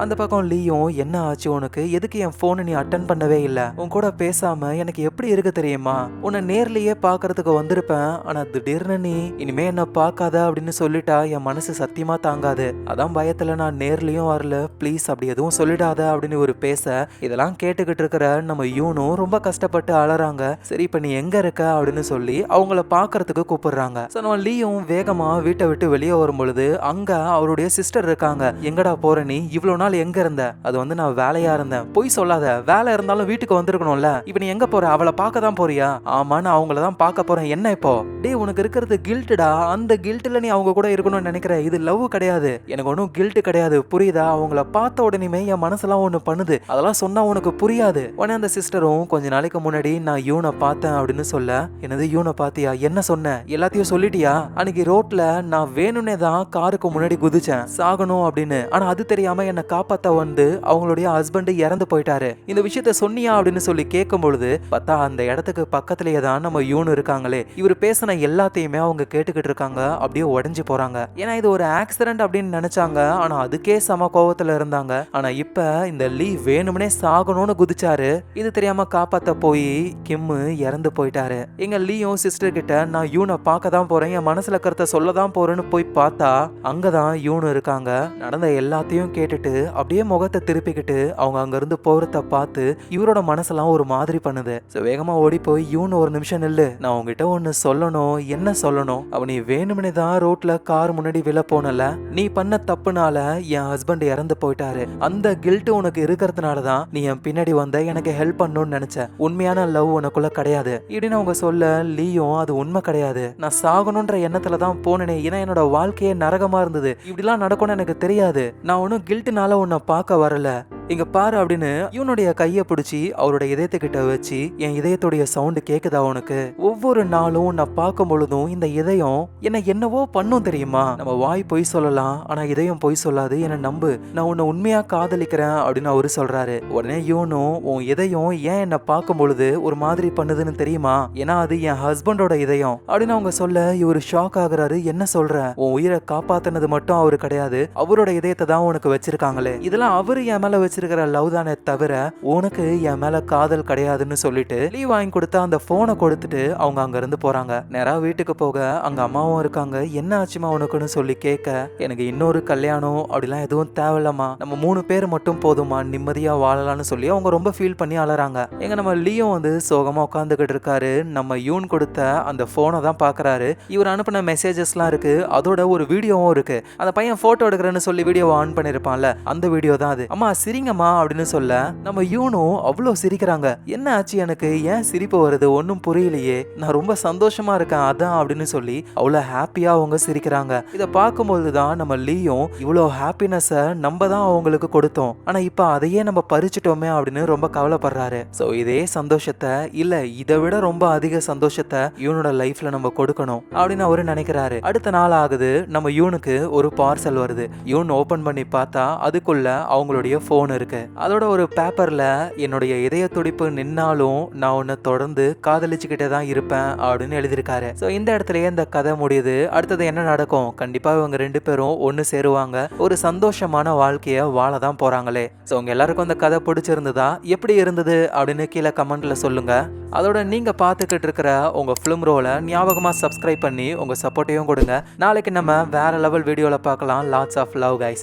S1: அந்த பக்கம் லீயும் என்ன ஆச்சு உனக்கு, எதுக்கு என் போன் நீ அட்டன் பண்ணவே இல்ல, உன் கூட பேசாம எனக்கு எப்படி இருக்கு தெரியுமா, உன்னை நேர்லயே பாக்குறதுக்கு வந்திருப்பேன், ஆனா திடீர்னு நீ இனிமே என்ன பார்க்காத அப்படின்னு சொல்லிட்டா என் மனசு சத்தியமா தாங்காது, அதான் பயத்துல நான் நேர்லயும் வரல, ப்ளீஸ் அப்படி எதுவும் சொல்லிடாத அப்படின்னு ஒரு பேச, இதெல்லாம் கேட்டுக்கிட்டு இருக்கிற நம்ம யூனும் ரொம்ப கஷ்டப்பட்டு அலறாங்க. சரி இப்ப நீ எங்க இருக்க அப்படின்னு சொல்லி அவங்கள பாக்குறதுக்கு கூப்பிடுறாங்க. நம்ம லீயும் வேகமா வீட்டை விட்டு வெளியே வரும் பொழுது அங்க அவருடைய சிஸ்டர் இருக்காங்க. எங்கடா போற நீ, இவ்வளவு நாள் எங்க இருந்த? அது வந்து நான் வேலையா இருந்தேன். பொய் சொல்லாத, வேலை இருந்தாலும் வீட்டுக்கு வந்திருக்கணும்ல, இப்ப நீ எங்க போற, அவளை பார்க்க தான் போறியா? ஆமா நான் அவங்கள தான் பார்க்க போறேன், என்ன இப்போ? டே உனக்கு இருக்கிறது கில்ட்டுடா, அந்த கில்ட்டுல நீ அவங்க கூட இருக்கணும்னு நினைக்கிற, இது லவ் கிடையாது, எனக்கு ஒன்றும் கில்ட் கிடையாது புரியுதா, அவங்கள பார்த்த உடனே என் மனசெல்லாம் ஒண்ணு பண்ணுது, அதெல்லாம் சொன்னா உனக்கு புரியாது. உடனே அந்த சிஸ்டரும் கொஞ்ச நாளைக்கு முன்னாடி நான் யூனை பார்த்தேன் அப்படின்னு சொல்ல, என்னது யூனை பாத்தியா, என்ன சொன்ன, எல்லாத்தையும் சொல்லிட்டியா? அன்னைக்கு ரோட்ல நான் வேணும்னே தான் காருக்கு முன்னாடி குதிச்சேன் சாகணும் அப்படின்னு, ஆனா அது தெரியாம என்ன காப்பாத்த வந்து அவங்களுடைய ஹஸ்பண்ட் இறந்து போயிட்டாரு, இந்த விஷயத்த சொன்னியா அப்படின்னு சொல்லி கேட்கும் பொழுது பார்த்தா அந்த இடத்துக்கு பக்கத்திலேயே தான் நம்ம யூன் இருக்காங்களே. இவர் பேசின எல்லாத்தையுமே அவங்க கேட்டுக்கிட்டு இருக்காங்க. அப்படியே உடஞ்சு போறாங்க. ஏன்னா இது ஒரு ஆக்சிடென்ட் அப்படின்னு நினைச்சாங்க, ஆனா அதுக்கே சம கோவத்துல இருந்தாங்க. ஆனா இப்ப இந்த லீ வேணும்னே சாகணும்னு குதிச்சாரு, இது தெரியாம காப்பாத்த போய் கிம்மு இறந்து போயிட்டாரு. எங்க லீயும் சிஸ்டர் கிட்ட நான் யூனை பார்க்க தான் போறேன், என் மனசுல கருத்தை சொல்ல தான் போறேன்னு போய் பார்த்தா அங்கதான் யூன் இருக்காங்க. நடந்த எல்லாத்தையும் கேட்டுட்டு அப்படியே முகத்தை திருப்பிக்கிட்டு அவங்க அங்க இருந்து போறத பார்த்து இவரோட மனசெல்லாம் ஒரு மாதிரி பண்ணுது. வேகமா ஓடி போய் யூன் ஒரு நிமிஷம் நில்லு, நான் உங்ககிட்ட ஒன்னு சொல்லணும். என்ன சொல்லணும்? அவ நீ வேணும்னே தான் ரோட்ல கார் முன்னாடி விழ போனல, நீ பண்ண தப்புனால என் ஹஸ்பண்ட் இறந்து போயிட்டாரு, அந்த கில்ட் உனக்கு இருக்கிறதுனால தான் நீ என் பின்னாடி வந்த, எனக்கு ஹெல்ப் பண்ணணும்னு நினைச்ச, உண்மையான லவ் உனக்குள்ள கிடையாது இப்படின்னு அவங்க சொல்ல, லீயும் அது உண்மை கிடையாது, நான் சாகணும்ன்ற எண்ணத்துல தான் போனேனே, ஏன்னா என்னோட வாழ்க்கையே நரகமா இருந்தது, இப்படிலாம் நடக்கும்னு எனக்கு தெரியாது, நான் ஒன்னும் கில்ட்னால உன்னை பார்க்க வரல, இங்க பாரு அப்படின்னு இவனுடைய கைய பிடிச்சி அவரோட இதயத்துக்கிட்ட வச்சு, என் இதயத்துடைய சவுண்ட் கேக்குதா உனக்கு? ஒவ்வொரு நாளும் நான் பார்க்கும் பொழுதும் இந்த இதயம் என்ன என்னவோ பண்ணும் தெரியுமா? நம்ம வாய் பொய் சொல்லலாம், ஆனா இதயம் பொய் சொல்லாது, என்ன நம்பு, நான் உன்னை உண்மையா காதலிக்கிறேன் அப்படின்னு அவரு சொல்றாரு. உடனே இவனும் உன் இதயம் ஏன் என்ன பார்க்கும் பொழுது ஒரு மாதிரி பண்ணுதுன்னு தெரியுமா? ஏன்னா அது என் ஹஸ்பண்டோட இதயம் அப்படின்னு அவங்க சொல்ல இவரு ஷாக் ஆகுறாரு. என்ன சொல்ற? உன் உயிரை காப்பாத்தினது மட்டும் அவரு கிடையாது, அவரோட இதயத்தை தான் உனக்கு வச்சிருக்காங்களே, இதெல்லாம் அவரு என் மேல வச்சு வச்சிருக்கிற லவ் தானே தவிர உனக்கு என் மேல காதல் கிடையாதுன்னு சொல்லிட்டு லீவ் வாங்கி கொடுத்தா அந்த போனை கொடுத்துட்டு அவங்க அங்க இருந்து போறாங்க. நேரா வீட்டுக்கு போக அங்க அம்மாவும் இருக்காங்க. என்ன ஆச்சுமா உனக்குன்னு சொல்லி கேட்க, எனக்கு இன்னொரு கல்யாணம் அப்படிலாம் எதுவும் தேவையில்லம்மா, நம்ம 3 பேர் மட்டும் போதுமா, நிம்மதியா வாழலாம்னு சொல்லி அவங்க ரொம்ப ஃபீல் பண்ணி அழறாங்க. எங்க நம்ம லியோ வந்து சோகமா உட்காந்துக்கிட்டு இருக்காரு. நம்ம யூன் கொடுத்த அந்த போனை தான் பாக்குறாரு. இவர் அனுப்பின மெசேஜஸ்லாம் இருக்கு, அதோட ஒரு வீடியோவும் இருக்கு. அந்த பையன் போட்டோ எடுக்கிறேன்னு சொல்லி வீடியோ ஆன் பண்ணிருப்பான்ல, அந்த வீடியோ தான் அது. அம்மா சிரிங்கம்மா அப்படின்னு சொல்ல நம்ம யூனும் அவ்வளோ சிரிக்கிறாங்க. என்ன ஆச்சு, எனக்கு ஏன் சிரிப்பு வருது ஒன்னும் புரியலையே, நான் ரொம்ப சந்தோஷமா இருக்கேன் அதான் அப்படின்னு சொல்லி அவ்வளோ ஹாப்பியா அவங்க சிரிக்கிறாங்க. இதை பார்க்கும்போது தான் நம்ம லியோ இவ்வளோ ஹாப்பினஸை நம்ம தான் அவங்களுக்கு கொடுத்தோம், ஆனா இப்ப அதையே நம்ம பறிச்சிட்டோமே அப்படின்னு ரொம்ப கவலைப்படுறாரு. ஸோ இதே சந்தோஷத்தை இல்ல இதை விட ரொம்ப அதிக சந்தோஷத்தை யூனோட லைஃப்ல நம்ம கொடுக்கணும் அப்படின்னு அவரு நினைக்கிறாரு. அடுத்த நாள் ஆகுது. நம்ம யூனுக்கு ஒரு பார்சல் வருது. யூன் ஓபன் பண்ணி பார்த்தா அதுக்குள்ள அவங்களுடைய போன் இருக்கு. அதோட ஒரு பேப்பர்ல என்னுடைய இதய துடிப்பு நின்னாலும் நான் உன்னை தொடர்ந்து காதலிச்சுக்கிட்டே தான் இருப்பேன் அப்படின்னு எழுதியிருக்காரு. ஸோ இந்த இடத்துலயே இந்த கதை முடியுது. அடுத்தது என்ன நடக்கும், கண்டிப்பா இவங்க 2 பேரும் ஒன்னு சேருவாங்க, ஒரு சந்தோஷமான வாழ்க்கைய வாழ தான் போறாங்களே. ஸோ உங்க எல்லாருக்கும் இந்த கதை பிடிச்சிருந்ததா, எப்படி இருந்தது அப்படின்னு கீழே கமெண்ட்ல சொல்லுங்க. அதோட நீங்க பார்த்துக்கிட்டு இருக்கிற உங்க ஃபிலிம் ரோலை ஞாபகமா சப்ஸ்கிரைப் பண்ணி உங்க சப்போர்ட்டையும் கொடுங்க. நாளைக்கு நம்ம வேற லெவல் வீடியோல பார்க்கலாம். Lots of love guys.